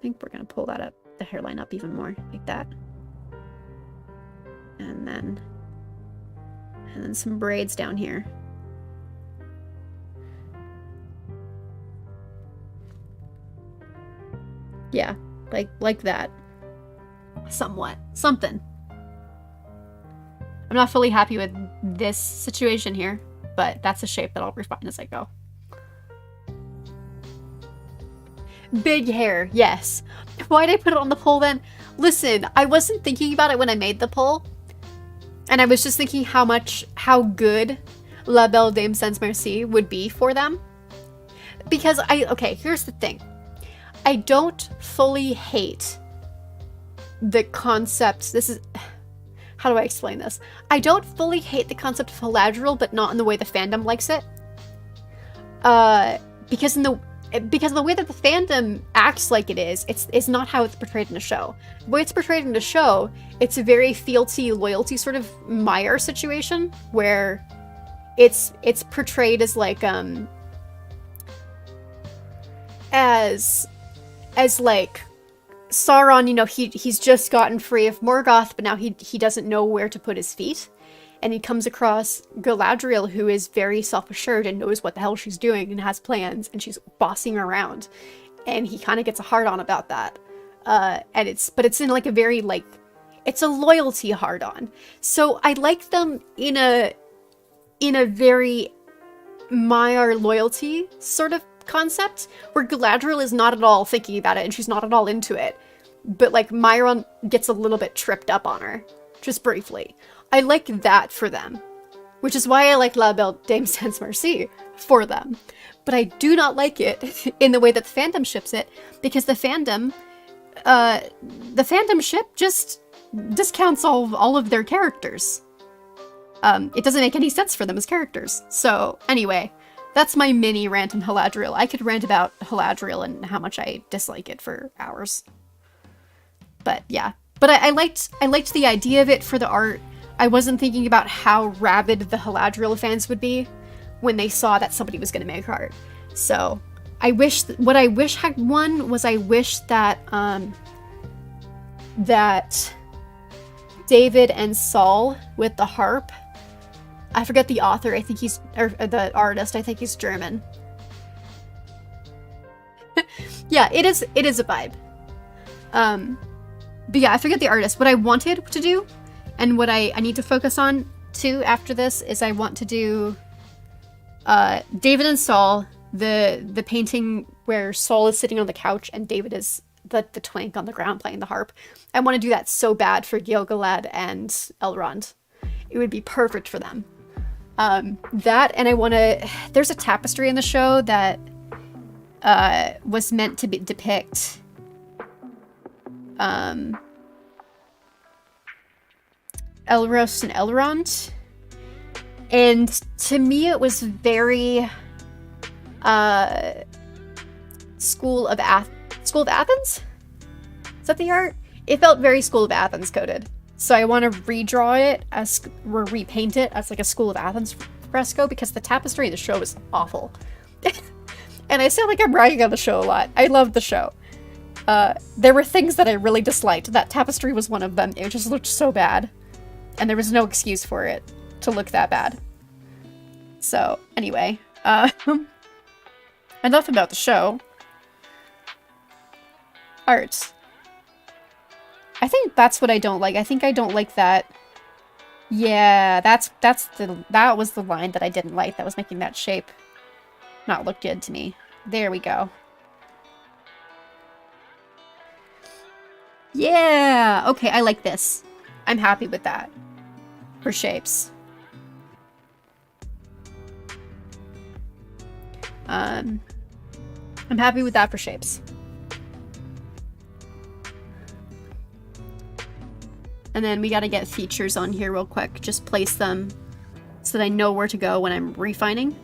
think we're gonna pull that up, the hairline up even more, like that. And then some braids down here. Yeah, like that. Somewhat. Something. I'm not fully happy with this situation here, but that's a shape that I'll refine as I go. Big hair, yes. Why did I put it on the poll then? Listen, I wasn't thinking about it when I made the poll. And I was just thinking how good La Belle Dame Sans Merci would be for them. Because okay, here's the thing. I don't fully hate the concept. How do I explain this? I don't fully hate the concept of Haladriel, but not in the way the fandom likes it. Because of the way that the fandom acts like it is, it's not how it's portrayed in the show. The way it's portrayed in the show, it's a very fealty, loyalty sort of mire situation where it's portrayed as like as like Sauron, you know, he's just gotten free of Morgoth, but now he doesn't know where to put his feet. And he comes across Galadriel, who is very self-assured and knows what the hell she's doing and has plans, and she's bossing around. And he kind of gets a hard-on about that. And it's in like a very like, it's a loyalty hard-on. So I like them in a very Maiar loyalty sort of concept, where Galadriel is not at all thinking about it and she's not at all into it. But like Maiar gets a little bit tripped up on her, just briefly. I like that for them, which is why I like La Belle Dame Sans Merci for them. But I do not like it in the way that the fandom ships it, because the fandom ship just discounts all of their characters. It doesn't make any sense for them as characters. So anyway, that's my mini rant on Haladriel. I could rant about Haladriel and how much I dislike it for hours. But yeah, but I liked the idea of it for the art. I wasn't thinking about how rabid the Haladriel fans would be when they saw that somebody was going to make art. So what I wish had won was I wish that that David and Saul with the harp. I forget the author. I think or the artist. I think he's German. Yeah, it is a vibe. But yeah, I forget the artist. What I wanted to do, and what I need to focus on too after this, is I want to do David and Saul, the painting where Saul is sitting on the couch and David is the twink on the ground playing the harp. I want to do that so bad for Gil-galad and Elrond. It would be perfect for them. That, and I want to... There's a tapestry in the show that was meant to depict... Elros and Elrond. And to me it was very School of Athens? Is that the art? It felt very School of Athens coded. So I want to redraw it or repaint it as like a School of Athens fresco, because the tapestry in the show is awful. And I sound like I'm ragging on the show a lot. I loved the show. There were things that I really disliked. That tapestry was one of them. It just looked so bad. And there was no excuse for it to look that bad. So, anyway. Enough about the show. Art. I think that's what I don't like. I think I don't like that. Yeah, that was the line that I didn't like. That was making that shape not look good to me. There we go. Yeah! Okay, I like this. I'm happy with that. For shapes. I'm happy with that for shapes. And then we gotta get features on here real quick. Just place them so that I know where to go when I'm refining.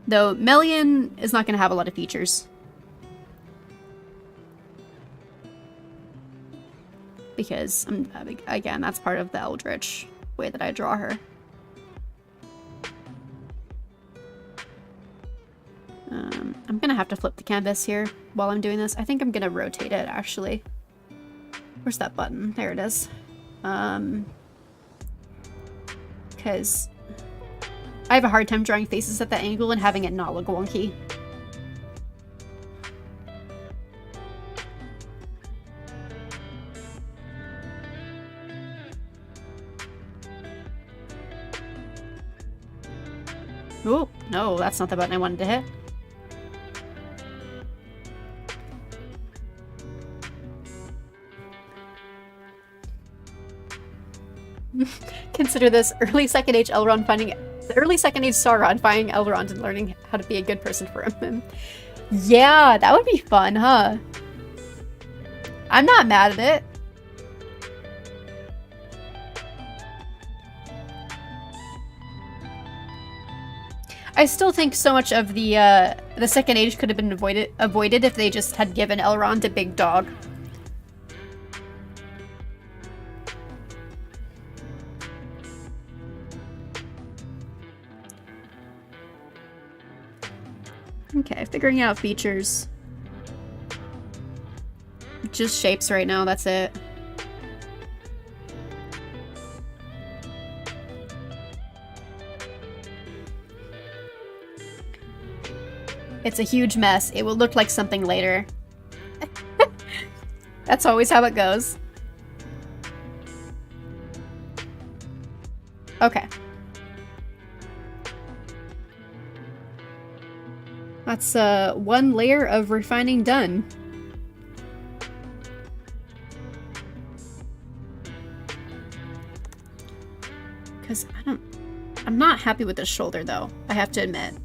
Though Melian is not gonna have a lot of features. Because, again, that's part of the Eldritch way that I draw her. I'm gonna have to flip the canvas here while I'm doing this. I think I'm gonna rotate it, actually. Where's that button? There it is. Because I have a hard time drawing faces at that angle and having it not look wonky. Oh, no, that's not the button I wanted to hit. Consider this early Second Age Elrond finding early Second Age Sauron finding Elrond and learning how to be a good person for him. Yeah, that would be fun, huh? I'm not mad at it. I still think so much of the Second Age could have been avoided if they just had given Elrond a big dog. Okay, figuring out features. Just shapes right now, that's it. It's a huge mess. It will look like something later. That's always how it goes. Okay. That's one layer of refining done. Because I'm not happy with the shoulder though, I have to admit.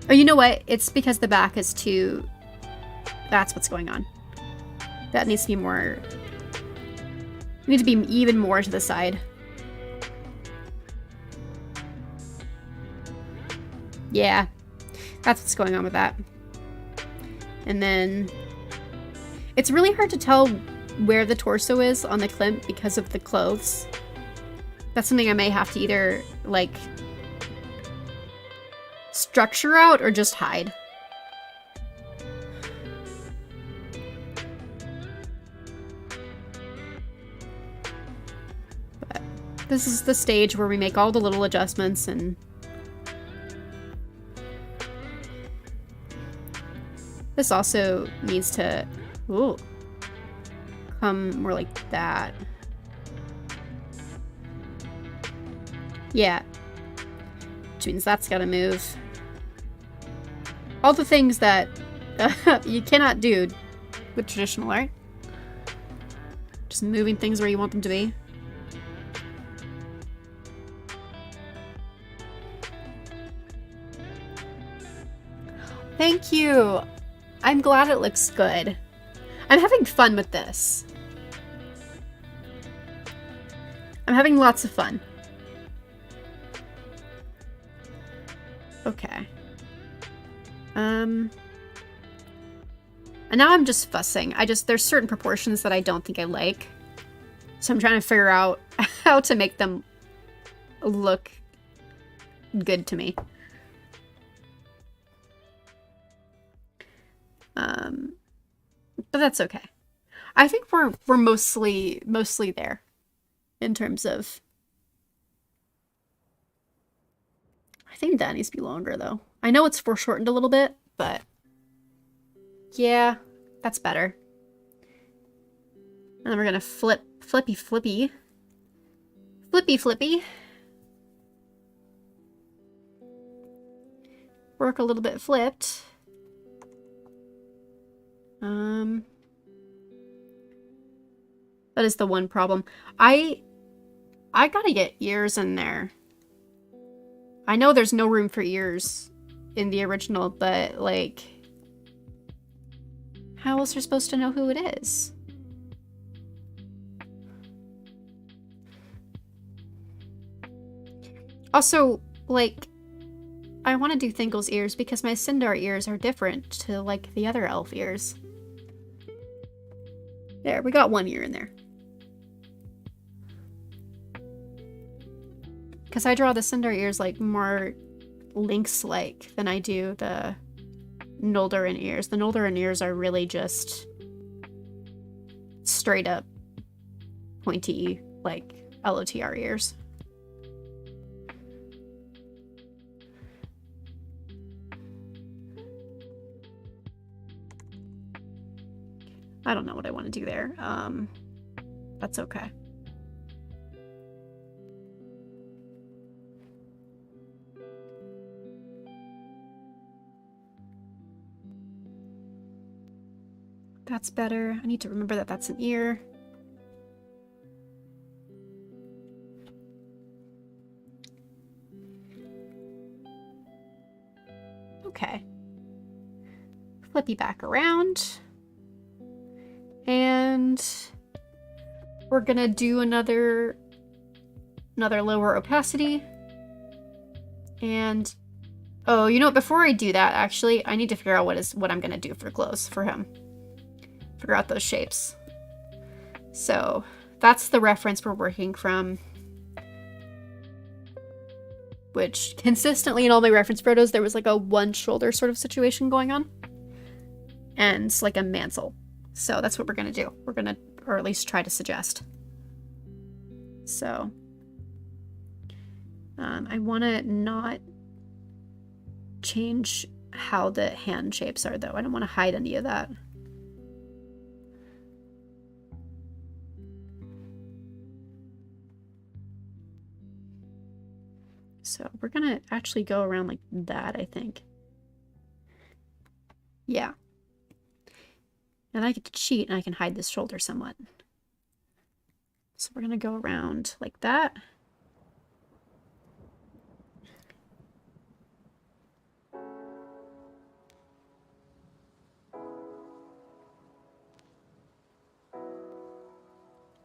Oh, you know what? It's because the back is too... That's what's going on. That needs to be more... We need to be even more to the side. Yeah. That's what's going on with that. And then... It's really hard to tell where the torso is on the Klimt because of the clothes. That's something I may have to either, like... structure out or just hide. But this is the stage where we make all the little adjustments and this also needs to come more like that. Yeah. Which means that's gotta move. All the things that you cannot do with traditional art. Just moving things where you want them to be. Thank you! I'm glad it looks good. I'm having fun with this. I'm having lots of fun. Okay. And now I'm just fussing. There's certain proportions that I don't think I like. So I'm trying to figure out how to make them look good to me. But that's okay. I think we're mostly there in terms of. I think that needs to be longer though. I know it's foreshortened a little bit, but yeah, that's better. And then we're gonna flippy. Work a little bit flipped. That is the one problem. I gotta get ears in there. I know there's no room for ears in the original, but like, how else are you supposed to know who it is? Also, like, I want to do Thingle's ears because my Sindar ears are different to, like, the other elf ears. There, we got one ear in there. Because I draw the Sindar ears, like, more lynx-like than I do the Noldorin ears. The Noldorin ears are really just straight up pointy, like, LOTR ears. I don't know what I want to do there. That's okay. That's better. I need to remember that that's an ear. Okay. Flippy back around. And we're gonna do another lower opacity. And oh, you know what? Before I do that, actually, I need to figure out what I'm gonna do for clothes for him. Figure out those shapes. So that's the reference we're working from. Which consistently in all my reference photos, there was like a one shoulder sort of situation going on. And it's like a mantle. So that's what we're going to do. We're going to, or at least try to suggest. So, I want to not change how the hand shapes are, though. I don't want to hide any of that. So we're going to actually go around like that, I think. Yeah. And I get to cheat and I can hide this shoulder somewhat. So we're going to go around like that.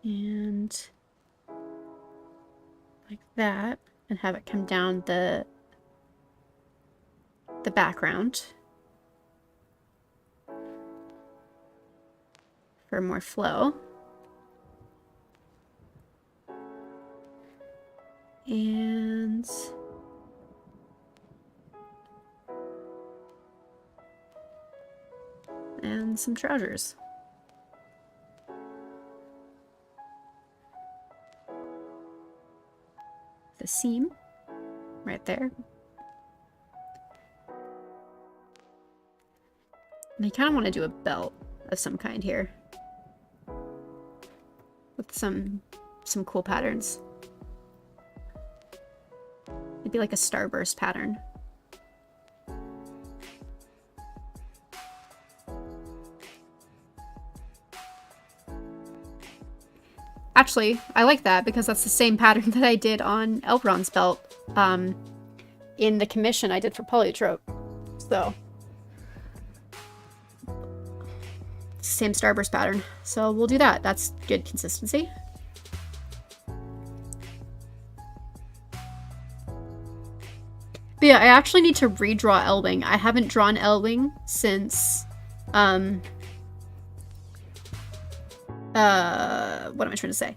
And like that. And have it come down the background. For more flow. And some trousers. The seam right there. And I kind of want to do a belt of some kind here. With some cool patterns. It'd be like a starburst pattern. Actually, I like that because that's the same pattern that I did on Elbron's belt in the commission I did for Polytrope. So, same starburst pattern. So we'll do that. That's good consistency. But yeah, I actually need to redraw Elwing. I haven't drawn Elwing since, what am I trying to say?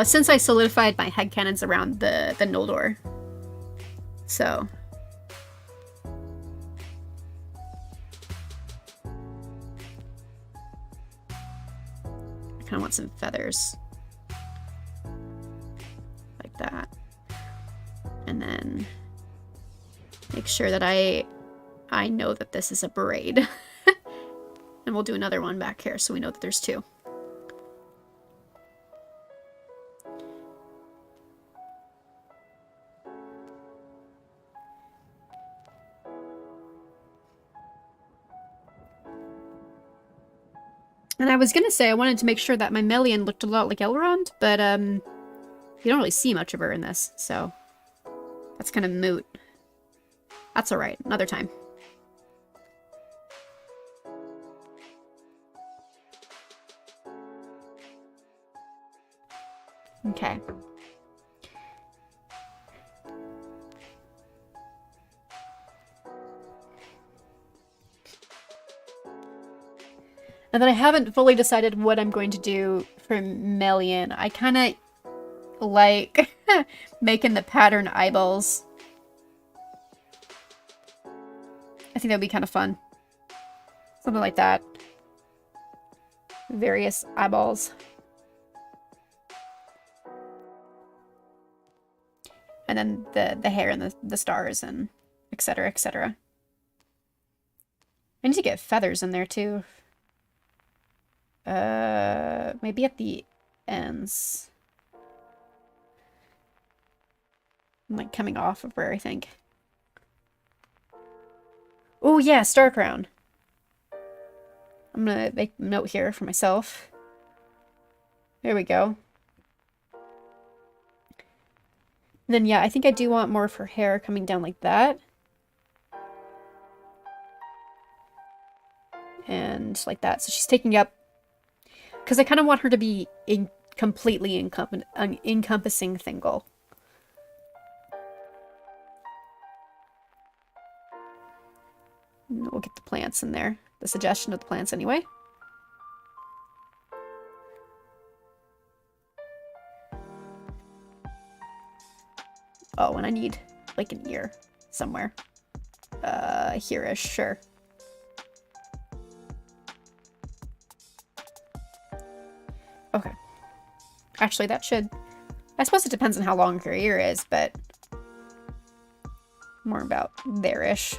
Since I solidified my headcanons around the Noldor. So. kind of want some feathers. Like that. And then make sure that I know that this is a braid. And we'll do another one back here so we know that there's two. And I was gonna say I wanted to make sure that my Melian looked a lot like Elrond, but you don't really see much of her in this, so that's kind of moot. That's alright, another time. Okay. And then I haven't fully decided what I'm going to do for Melian. I kind of like making the pattern eyeballs. I think that would be kind of fun. Something like that. Various eyeballs. And then the hair and the stars and etc. etc. I need to get feathers in there too. Maybe at the ends. I'm like coming off of her, I think. Oh yeah, star crown. I'm gonna make a note here for myself. There we go. Then yeah, I think I do want more of her hair coming down like that. And like that. So she's taking up... Because I kind of want her to be completely encompassing Thingol. We'll get the plants in there. The suggestion of the plants anyway. Oh, and I need like an ear somewhere. Here-ish, sure. Okay. Actually, that should... I suppose it depends on how long her ear is, but... more about there-ish.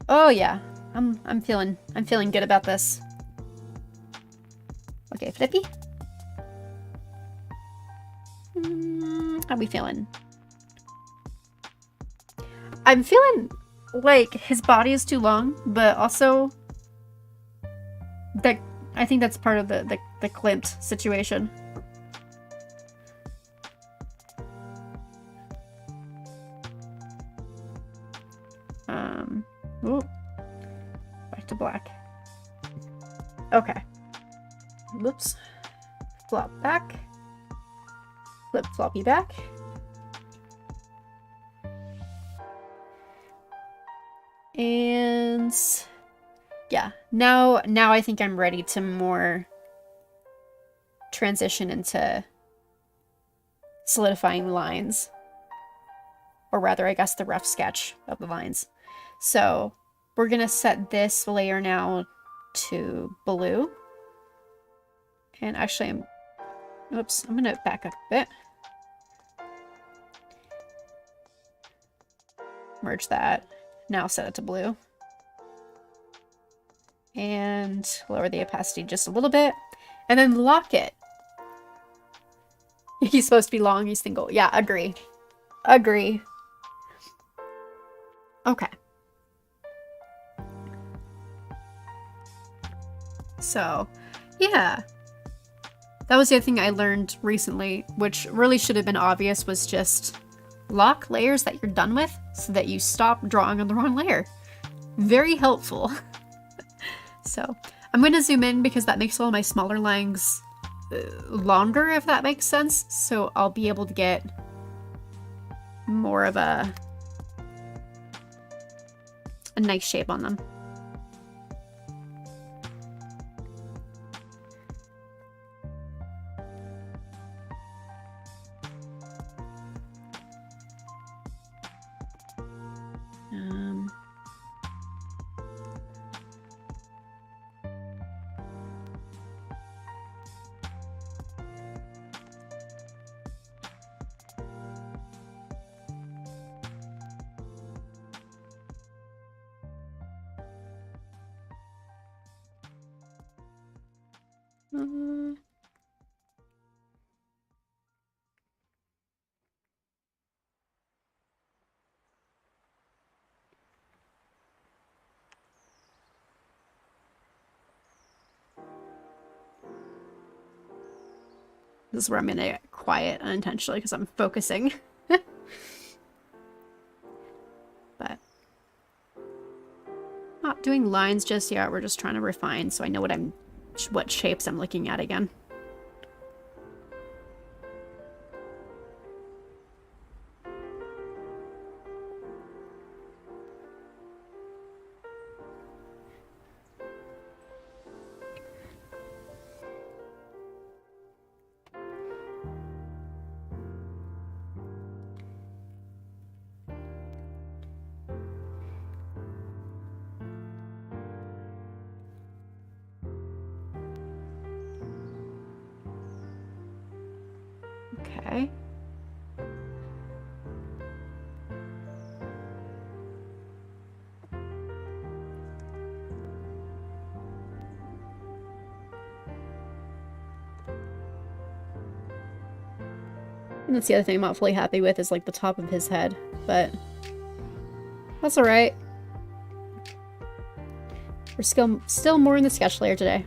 Oh yeah. I'm feeling good about this. Okay, Flippy. How we feeling? I'm feeling like his body is too long, but also that I think that's part of the Klimt situation. Ooh. Back to black. Okay. Whoops. Flop back. Flip floppy back. And yeah, now I think I'm ready to more transition into solidifying lines. Or rather, I guess the rough sketch of the lines. So we're gonna set this layer now to blue. And actually I'm gonna back up a bit. Merge that. Now set it to blue. And lower the opacity just a little bit. And then lock it. He's supposed to be long, he's single. Yeah, agree. Agree. Okay. So, yeah. That was the other thing I learned recently, which really should have been obvious, was just lock layers that you're done with so that you stop drawing on the wrong layer. Very helpful. So, I'm going to zoom in because that makes all my smaller lines longer, if that makes sense. So I'll be able to get more of a nice shape on them. Um, uh, This is where I'm gonna get quiet unintentionally because I'm focusing. But not doing lines just yet. We're just trying to refine so I know what shapes I'm looking at again. Okay. And that's the other thing I'm not fully happy with is like the top of his head, but that's alright. We're still more in the sketch layer today.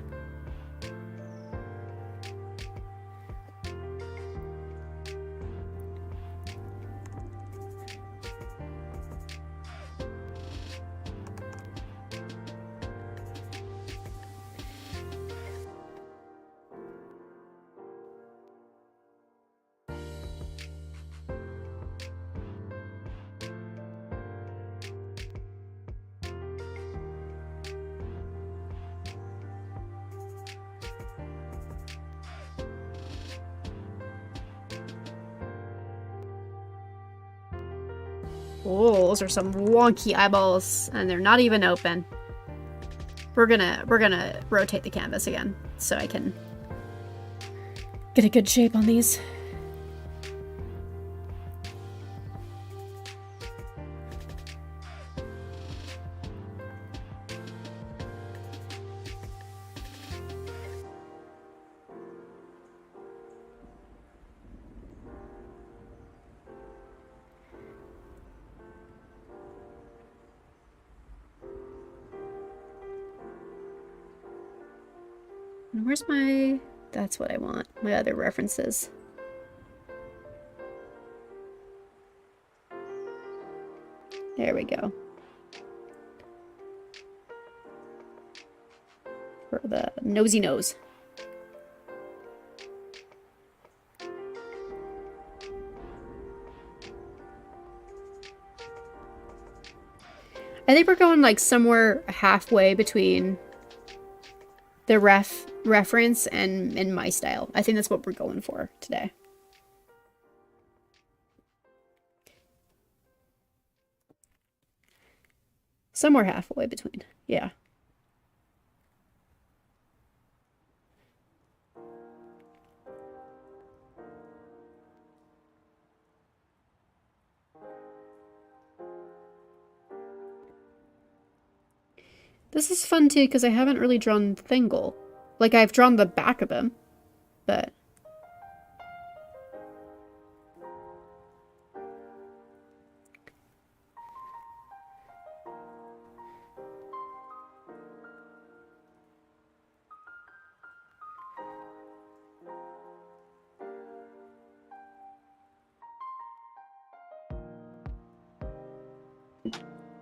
Oh, those are some wonky eyeballs, and they're not even open. We're gonna rotate the canvas again so I can get a good shape on these. And where's my... That's what I want. My other references. There we go. For the nosy nose. I think we're going like somewhere halfway between the reference and my style. I think that's what we're going for today. Somewhere halfway between. Yeah. This is fun too because I haven't really drawn Thingol. Like I've drawn the back of him, but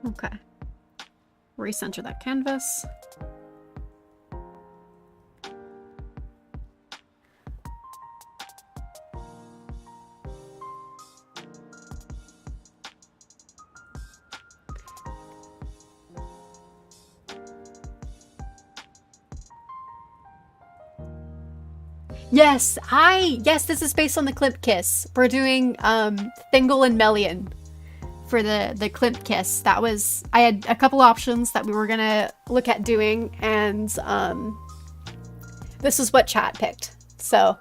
okay. Recenter that canvas. Yes, this is based on the Clip Kiss. We're doing Thingol and Melian for the Klimt kiss. That was, I had a couple options that we were gonna look at doing, and this is what chat picked. So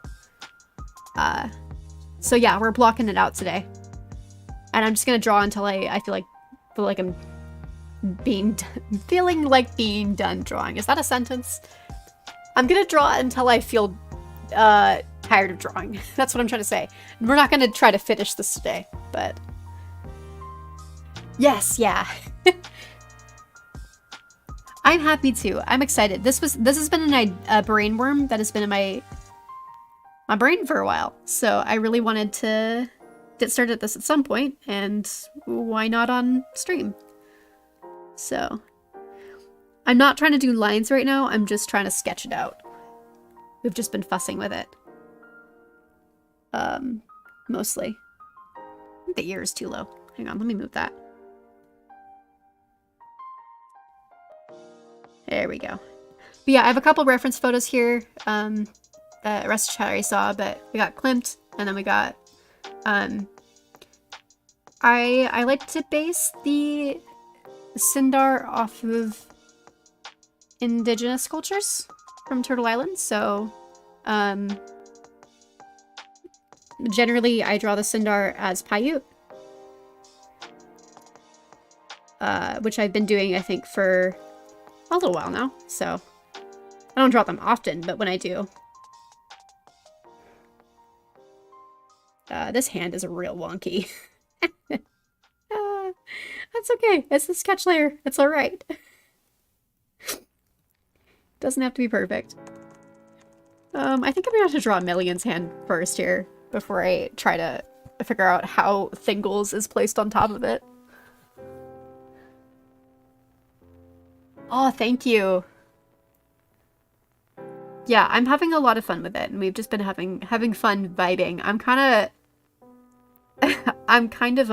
yeah, we're blocking it out today, and I'm just gonna draw until I feel like I'm feeling like being done drawing. Is that a sentence? I'm gonna draw until I feel tired of drawing. That's what I'm trying to say. We're not gonna try to finish this today, but yes, yeah. I'm happy too. I'm excited. This has been a brainworm that has been in my brain for a while. So I really wanted to get started at this at some point, and why not on stream? So I'm not trying to do lines right now. I'm just trying to sketch it out. We've just been fussing with it. Mostly. I think the ear is too low. Hang on, let me move that. There we go. But yeah, I have a couple reference photos here. The rest of chat I already saw, but we got Klimt, and then we got I like to base the Sindar off of indigenous cultures from Turtle Island, so generally I draw the Sindar as Paiute, which I've been doing, I think, for a little while now, so I don't draw them often, but when I do. This hand is real wonky. That's okay. It's the sketch layer. It's alright. Doesn't have to be perfect. I think I'm gonna have to draw Million's hand first here before I try to figure out how Thingles is placed on top of it. Oh, thank you. Yeah, I'm having a lot of fun with it, and we've just been having fun vibing. I'm kind of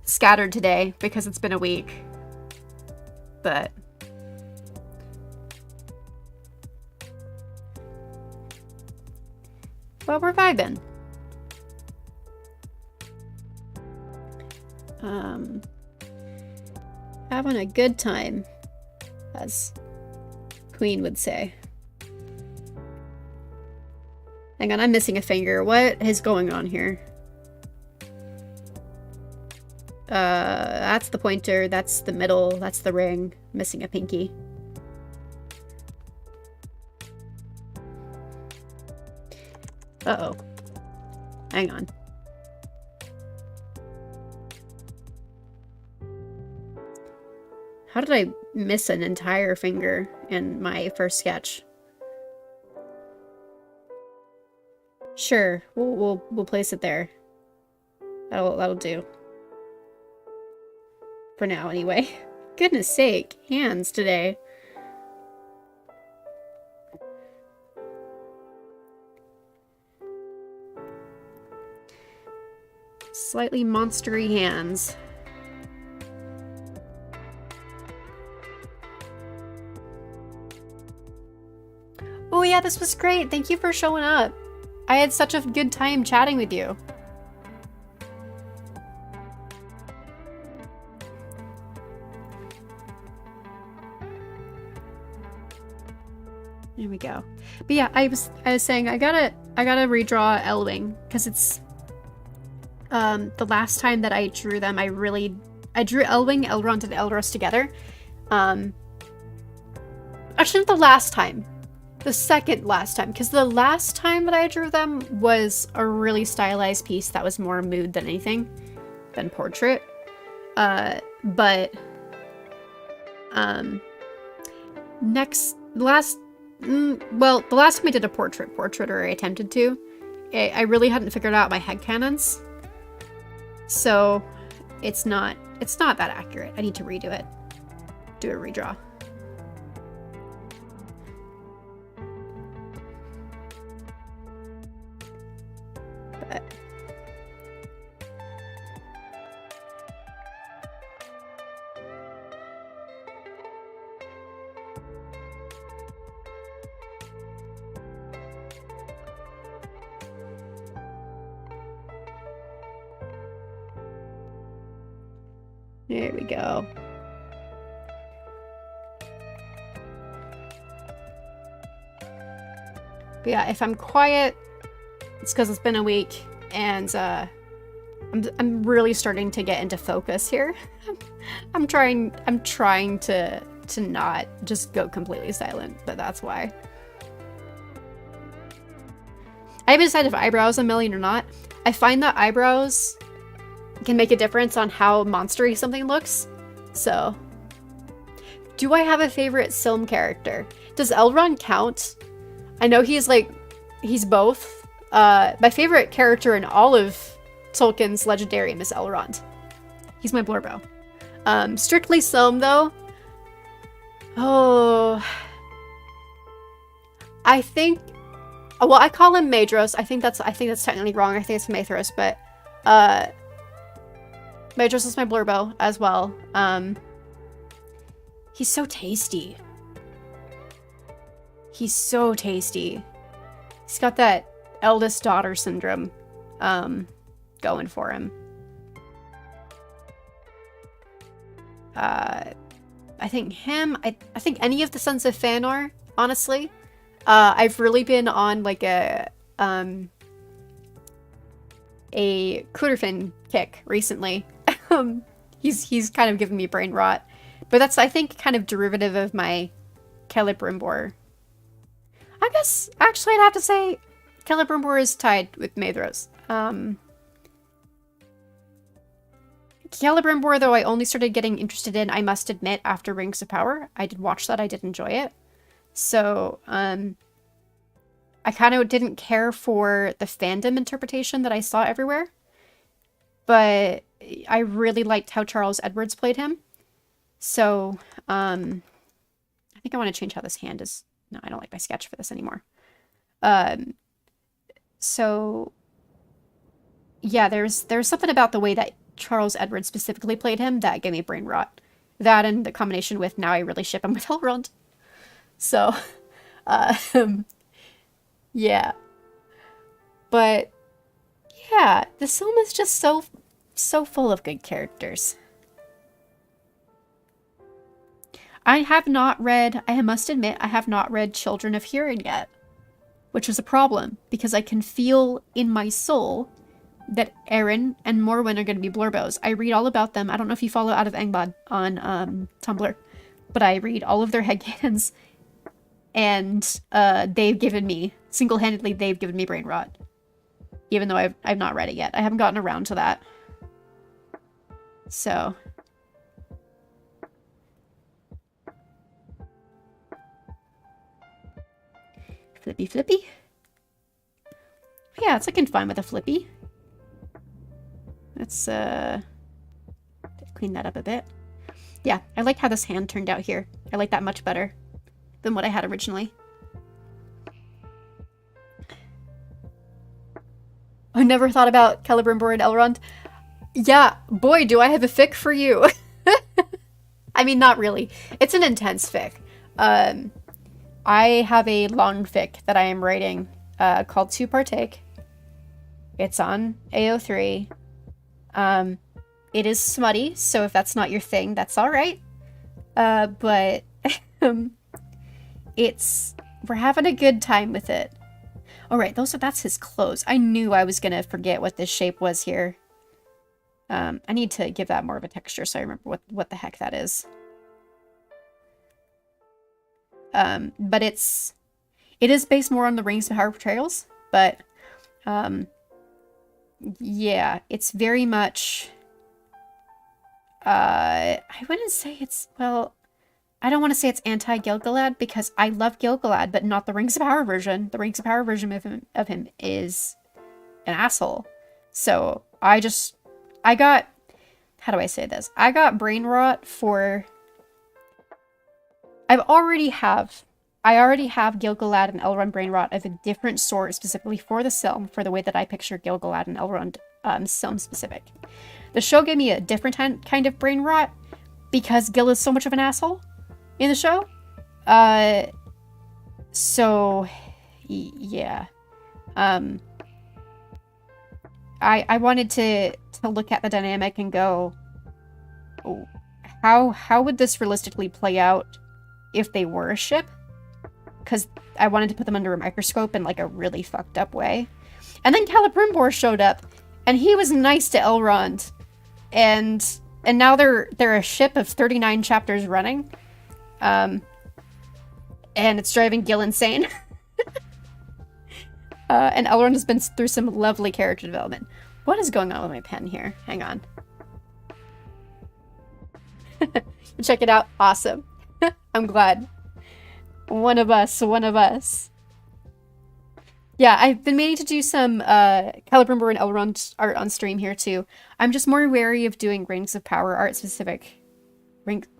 scattered today because it's been a week. But we're vibing. Having a good time, as Queen would say. Hang on, I'm missing a finger. What is going on here? That's the pointer, that's the middle, that's the ring. Missing a pinky. Uh-oh. Hang on. How did I miss an entire finger in my first sketch? Sure, we'll place it there. That'll do. For now, anyway. Goodness sake, hands today. Slightly monstery hands. Oh yeah, this was great. Thank you for showing up. I had such a good time chatting with you. There we go. But yeah, I was saying I gotta redraw Elwing because it's the last time that I drew them, I drew Elwing, Elrond, and Elros together. Actually, not the last time. The second last time, because the last time that I drew them was a really stylized piece that was more mood than anything, than portrait. The last time I did a portrait, or I attempted to, I really hadn't figured out my headcanons. So it's not that accurate. I need to redo it. Do a redraw. But There we go. But yeah, if I'm quiet, it's because it's been a week, and I'm really starting to get into focus here. I'm trying to not just go completely silent, but that's why. I haven't decided if eyebrows a million or not. I find that eyebrows can make a difference on how monstery something looks. So, do I have a favorite Silm character? Does Elrond count? I know he's both. My favorite character in all of Tolkien's Legendarium is Elrond. He's my Blurbo. Strictly Silm though. Oh, I think. Well, I call him Maedhros. I think that's technically wrong. I think it's Maedhros, but Maedhros is my Blurbo as well. He's so tasty. He's so tasty. He's got that eldest daughter syndrome going for him. I think him, I think any of the Sons of Fëanor, honestly. I've really been on like a Cooterfin kick recently. He's kind of given me brain rot. But that's, I think, kind of derivative of my Celebrimbor. I guess, actually, I'd have to say Celebrimbor is tied with Maedhros. Celebrimbor, though, I only started getting interested in, I must admit, after Rings of Power. I did watch that, I did enjoy it. So, I kind of didn't care for the fandom interpretation that I saw everywhere. But I really liked how Charles Edwards played him. So, I think I want to change how this hand is. No, I don't like my sketch for this anymore. So, yeah, there's something about the way that Charles Edwards specifically played him that gave me brain rot. That and the combination with now I really ship him with Elrond. So, yeah. But, yeah, the film is just so full of good characters. I must admit, I have not read Children of Hurin yet, which is a problem, because I can feel in my soul that Eren and Morwen are going to be Blurbos. I read all about them. I don't know if you follow Out of Angband on Tumblr, but I read all of their headcanons, and they've given me, single-handedly, they've given me brain rot, even though I've not read it yet. I haven't gotten around to that. So... Flippy flippy. Yeah, it's looking fine with a flippy. Let's clean that up a bit. Yeah, I like how this hand turned out here. I like that much better than what I had originally. I never thought about Celebrimbor and Elrond. Yeah, boy, do I have a fic for you. I mean, not really. It's an intense fic. I have a long fic that I am writing called To Partake. It's on AO3. It is smutty, so if that's not your thing, that's alright. But we're having a good time with it. Alright, that's his clothes. I knew I was gonna forget what this shape was here. I need to give that more of a texture so I remember what the heck that is. But it is based more on the Rings of Power portrayals, but, yeah, it's very much, I wouldn't say it's, well, I don't want to say it's anti-Gil-galad, because I love Gil-galad, but not the Rings of Power version. The Rings of Power version of him is an asshole. So, I got, how do I say this? I got brain rot for... I already have Gil-galad and Elrond brain rot of a different sort, specifically for the Silm, for the way that I picture Gil-galad and Elrond Silm specific. The show gave me a different kind of brain rot, because Gil is so much of an asshole in the show. So, yeah. I wanted to look at the dynamic and go, how would this realistically play out if they were a ship? Because I wanted to put them under a microscope in like a really fucked up way. And then Celebrimbor showed up, and he was nice to Elrond, and now they're a ship of 39 chapters running, and it's driving Gil insane. And Elrond has been through some lovely character development. What is going on with my pen here? Hang on. Check it out. Awesome. I'm glad. One of us. Yeah, I've been meaning to do some Celebrimbor and Elrond art on stream here too. I'm just more wary of doing Rings of Power art specific.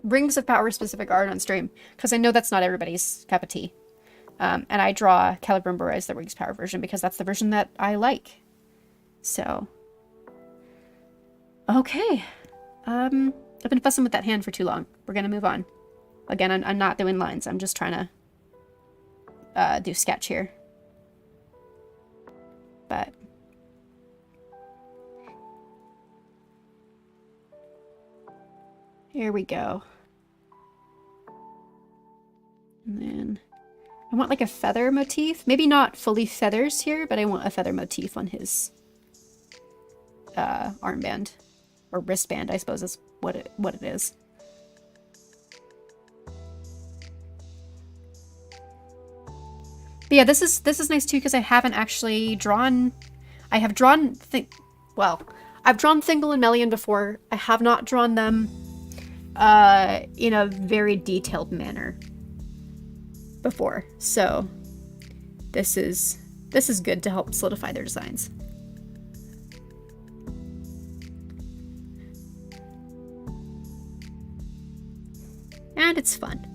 Rings of Power specific art on stream, because I know that's not everybody's cup of tea. And I draw Celebrimbor as the Rings of Power version because that's the version that I like. So. Okay. I've been fussing with that hand for too long. We're gonna move on. Again, I'm not doing lines. I'm just trying to do sketch here. But here we go. And then I want like a feather motif. Maybe not fully feathers here, but I want a feather motif on his armband. Or wristband, I suppose is what it is. But yeah, this is nice too because I haven't actually drawn. I have drawn I've drawn Thingol and Melian before. I have not drawn them in a very detailed manner before. So this is good to help solidify their designs. And it's fun.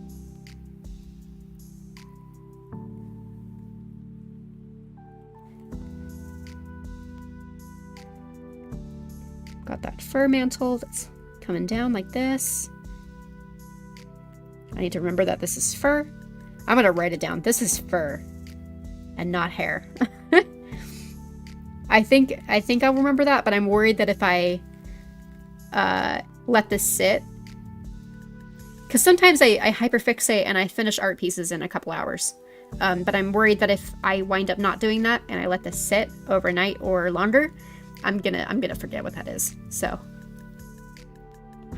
Got that fur mantle that's coming down like this. I need to remember that this is fur. I'm gonna write it down. This is fur and not hair. I think I'll remember that, but I'm worried that if I let this sit, because sometimes I hyperfixate and I finish art pieces in a couple hours. But I'm worried that if I wind up not doing that and I let this sit overnight or longer, I'm gonna forget what that is. So,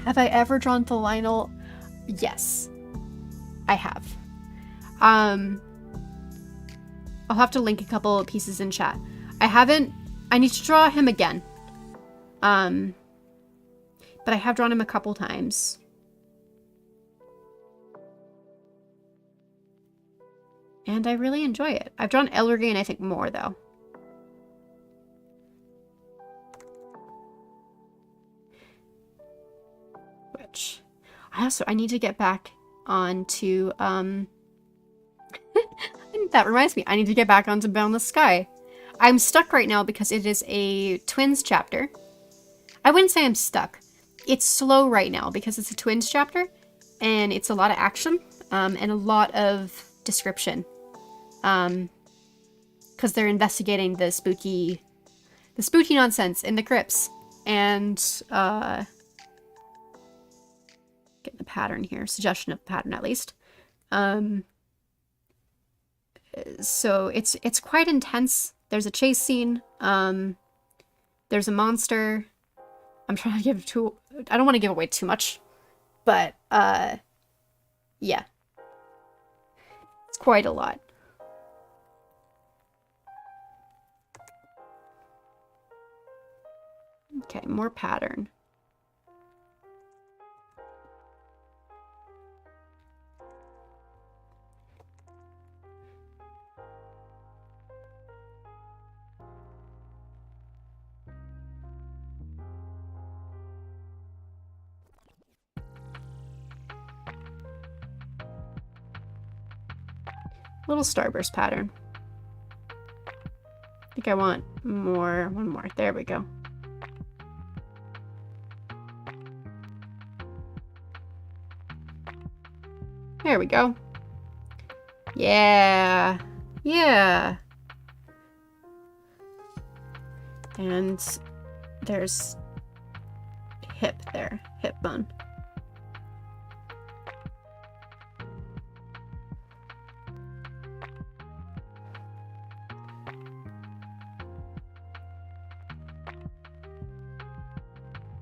have I ever drawn the Lionel? Yes, I have. I'll have to link a couple of pieces in chat. I haven't. I need to draw him again. But I have drawn him a couple times. And I really enjoy it. I've drawn Elrigain, I think, more, though. Which, I need to get back onto, that reminds me, I need to get back onto Boundless Sky. I'm stuck right now because it is a Twins chapter. I wouldn't say I'm stuck. It's slow right now because it's a Twins chapter, and it's a lot of action, and a lot of description. Because they're investigating the spooky nonsense in the crypts, and getting a pattern here, suggestion of a pattern at least. So it's quite intense. There's a chase scene. There's a monster. I'm trying to give I don't want to give away too much, but yeah, it's quite a lot. Okay, more pattern. Little starburst pattern. I think I want one more. There we go. There we go. Yeah. Yeah. And there's hip there, hip bone.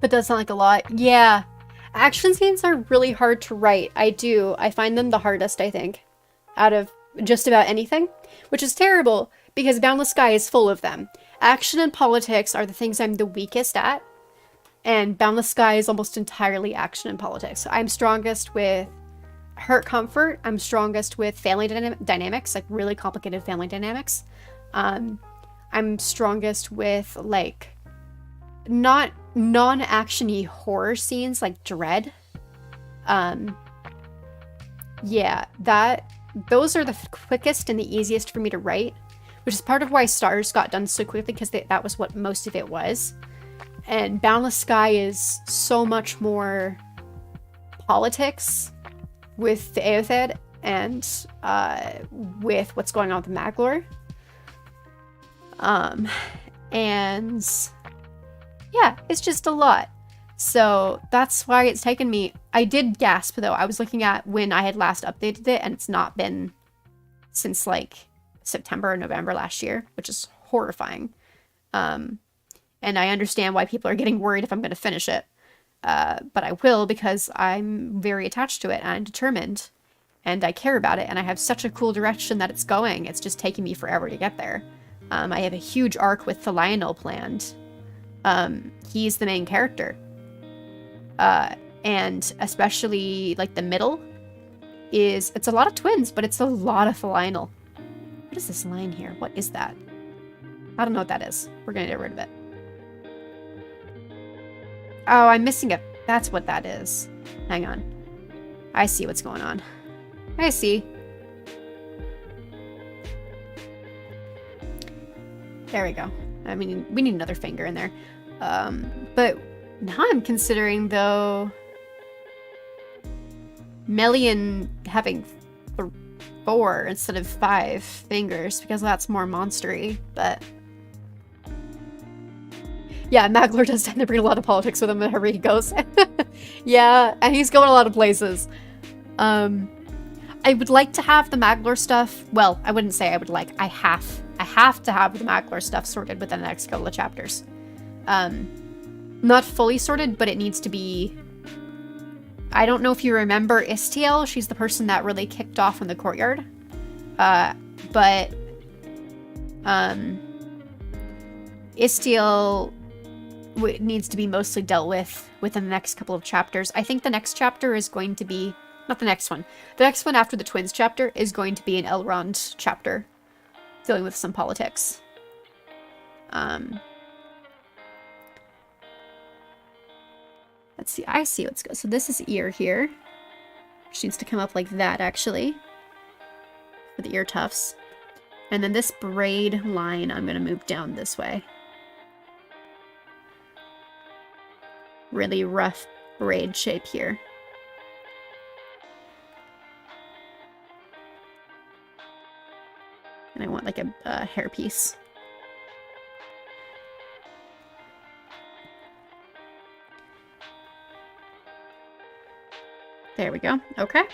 That does sound like a lot. Yeah. Action scenes are really hard to write. I find them the hardest, I think, out of just about anything, which is terrible because Boundless Sky is full of them. Action and politics are the things I'm the weakest at, and Boundless Sky is almost entirely action and politics. I'm strongest with hurt comfort. I'm strongest with family dynamics, like really complicated family dynamics. I'm strongest with like not non-actiony horror scenes like Dread. Yeah, those are the quickest and the easiest for me to write, which is part of why Stars got done so quickly, because that was what most of it was. And Boundless Sky is so much more politics with the Eothed and with what's going on with Maglor. And yeah, it's just a lot. So that's why it's taken me. I did gasp though. I was looking at when I had last updated it, and it's not been since like September or November last year, which is horrifying. And I understand why people are getting worried if I'm going to finish it. But I will, because I'm very attached to it and I'm determined and I care about it, and I have such a cool direction that it's going. It's just taking me forever to get there. I have a huge arc with the Lionel planned. He's the main character. And especially like the middle it's a lot of twins, but it's a lot of Lionel. What is this line here? What is that? I don't know what that is. We're gonna get rid of it. Oh, I'm missing it. That's what that is. Hang on. I see what's going on. I see. There we go. I mean, we need another finger in there. But now I'm considering, though, Melian having 4 instead of 5 fingers, because that's more monstery, but... Yeah, Maglor does tend to bring a lot of politics with him wherever he goes. Yeah, and he's going a lot of places. I would like to have the Maglor stuff... Well, I wouldn't say I would like. I have to have the Maglor stuff sorted within the next couple of chapters. Not fully sorted, but it needs to be... I don't know if you remember Istiel. She's the person that really kicked off in the courtyard. But Istiel needs to be mostly dealt with within the next couple of chapters. I think the next chapter is going to be... Not the next one. The next one after the twins chapter is going to be an Elrond chapter, dealing with some politics. Let's see. I see what's good. So this is ear here. Which needs to come up like that, actually. For the ear tufts. And then this braid line, I'm going to move down this way. Really rough braid shape here. And I want like a hairpiece. There we go. Okay. I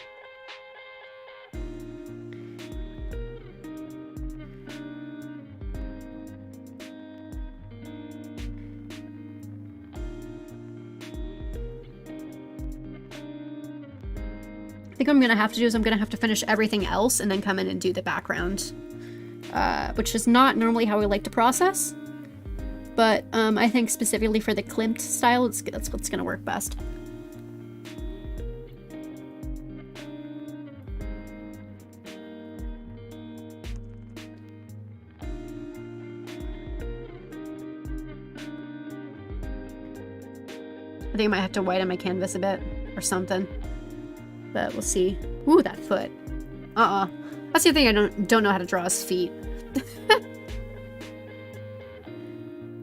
think what I'm gonna have to do is I'm gonna have to finish everything else and then come in and do the background. Which is not normally how I like to process. But I think specifically for the Klimt style, that's what's gonna work best. I think I might have to whiten my canvas a bit or something. But we'll see. Ooh, that foot. That's the thing, I don't know how to draw his feet.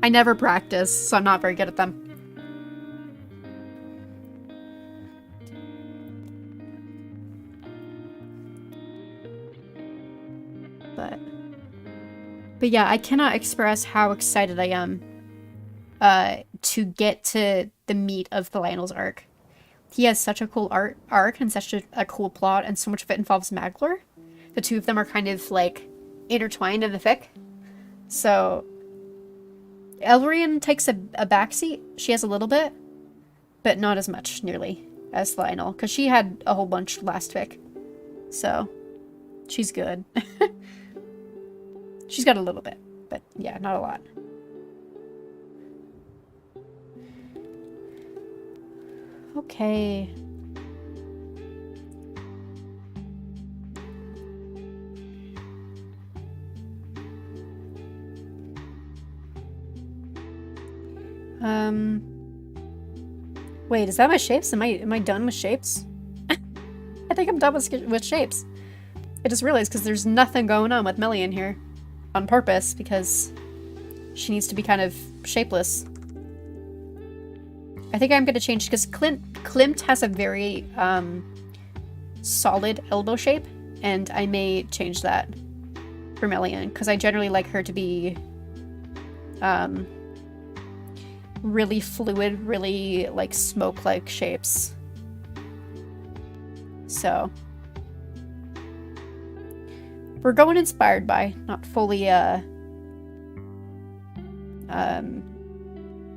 I never practice, so I'm not very good at them. But yeah, I cannot express how excited I am to get to the meat of the Lionel's arc. He has such a cool arc and such a cool plot, and so much of it involves Maglor. The two of them are kind of like intertwined in the fic. So Elrian takes a backseat. She has a little bit, but not as much nearly as Lionel, because she had a whole bunch last fic. So she's good. She's got a little bit, but yeah, not a lot. Okay. Wait, is that my shapes? Am I done with shapes? I think I'm done with shapes. I just realized because there's nothing going on with Melian here. On purpose, because she needs to be kind of shapeless. I think I'm going to change, because Klimt has a very solid elbow shape, and I may change that for Melian, because I generally like her to be really fluid, really like smoke-like shapes. So we're going inspired by, not fully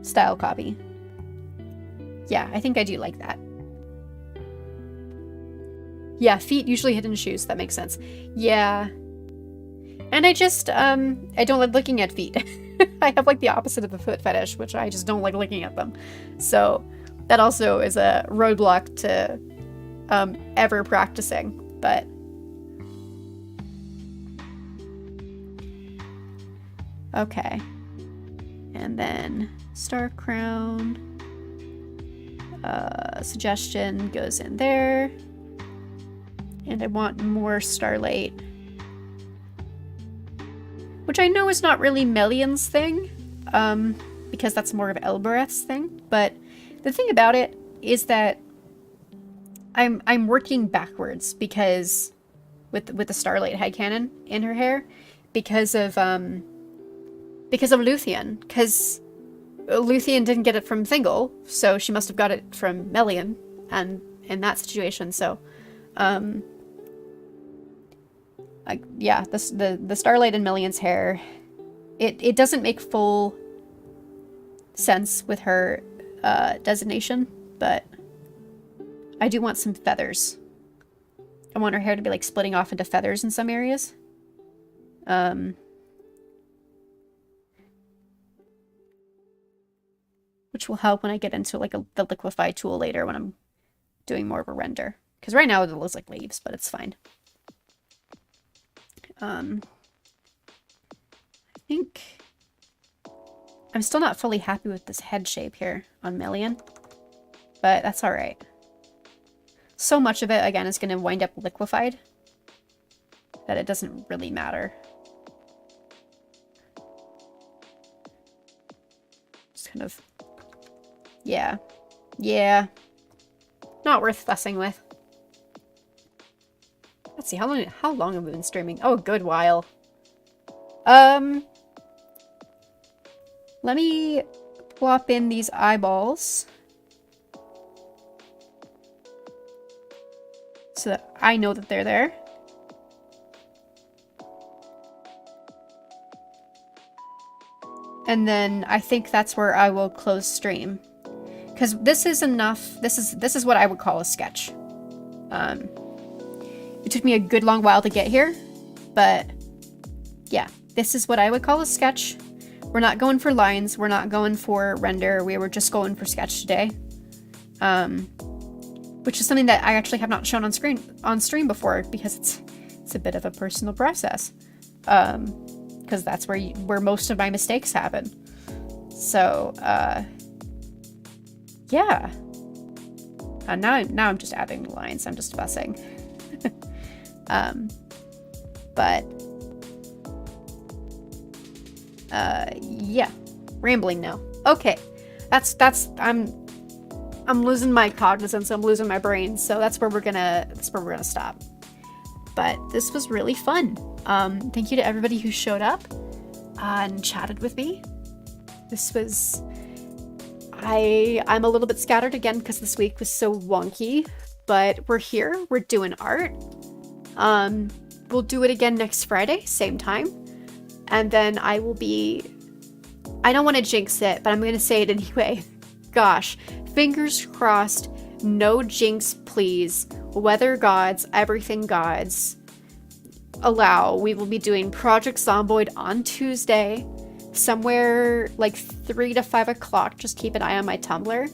style copy. Yeah, I think I do like that. Yeah, feet usually hidden shoes. That makes sense. Yeah. And I just, I don't like looking at feet. I have like the opposite of the foot fetish, which I just don't like looking at them. So that also is a roadblock to ever practicing. But okay. And then Star Crown. Suggestion goes in there. And I want more Starlight. Which I know is not really Melian's thing. Because that's more of Elbereth's thing. But the thing about it is that I'm working backwards because with the Starlight headcanon in her hair. Because of Luthien. Because Luthien didn't get it from Thingol, so she must have got it from Melian, and in that situation, so, yeah, the Starlight in Melian's hair, it doesn't make full sense with her, designation, but I do want some feathers. I want her hair to be, like, splitting off into feathers in some areas. Which will help when I get into like the liquefy tool later when I'm doing more of a render. Because right now it looks like leaves, but it's fine. I think I'm still not fully happy with this head shape here on Melian, but that's all right. So much of it, again, is going to wind up liquefied that it doesn't really matter. Just kind of... Yeah. Yeah. Not worth fussing with. Let's see, how long have we been streaming? Oh, a good while. Let me plop in these eyeballs. So that I know that they're there. And then I think that's where I will close stream. Because this is enough. This is what I would call a sketch. It took me a good long while to get here, but yeah, this is what I would call a sketch. We're not going for lines. We're not going for render. We were just going for sketch today, which is something that I actually have not shown on stream before because it's a bit of a personal process. Because that's where most of my mistakes happen. So. Yeah. Now I'm just adding lines. I'm just fussing. But yeah, rambling now. Okay, that's I'm losing my cognizance. I'm losing my brain. So that's where we're gonna stop. But this was really fun. Thank you to everybody who showed up and chatted with me. This was I'm a little bit scattered again because this week was so wonky, but we're here. We're doing art. We'll do it again next Friday, same time. And then I don't want to jinx it, but I'm going to say it anyway. Gosh, fingers crossed, no jinx, please. Weather gods, everything gods, allow. We will be doing Project Zomboid on Tuesday, somewhere like 3 to 5 o'clock. Just keep an eye on my Tumblr.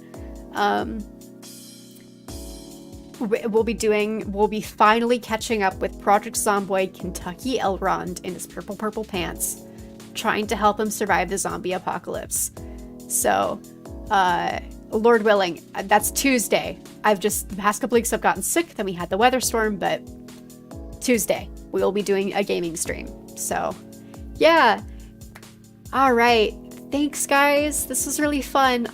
We'll be finally catching up with Project Zomboid Kentucky Elrond in his purple pants, trying to help him survive the zombie apocalypse. So, Lord willing, that's Tuesday. The past couple weeks I've gotten sick, then we had the weather storm, but Tuesday we will be doing a gaming stream. So, yeah. All right. Thanks, guys. This was really fun.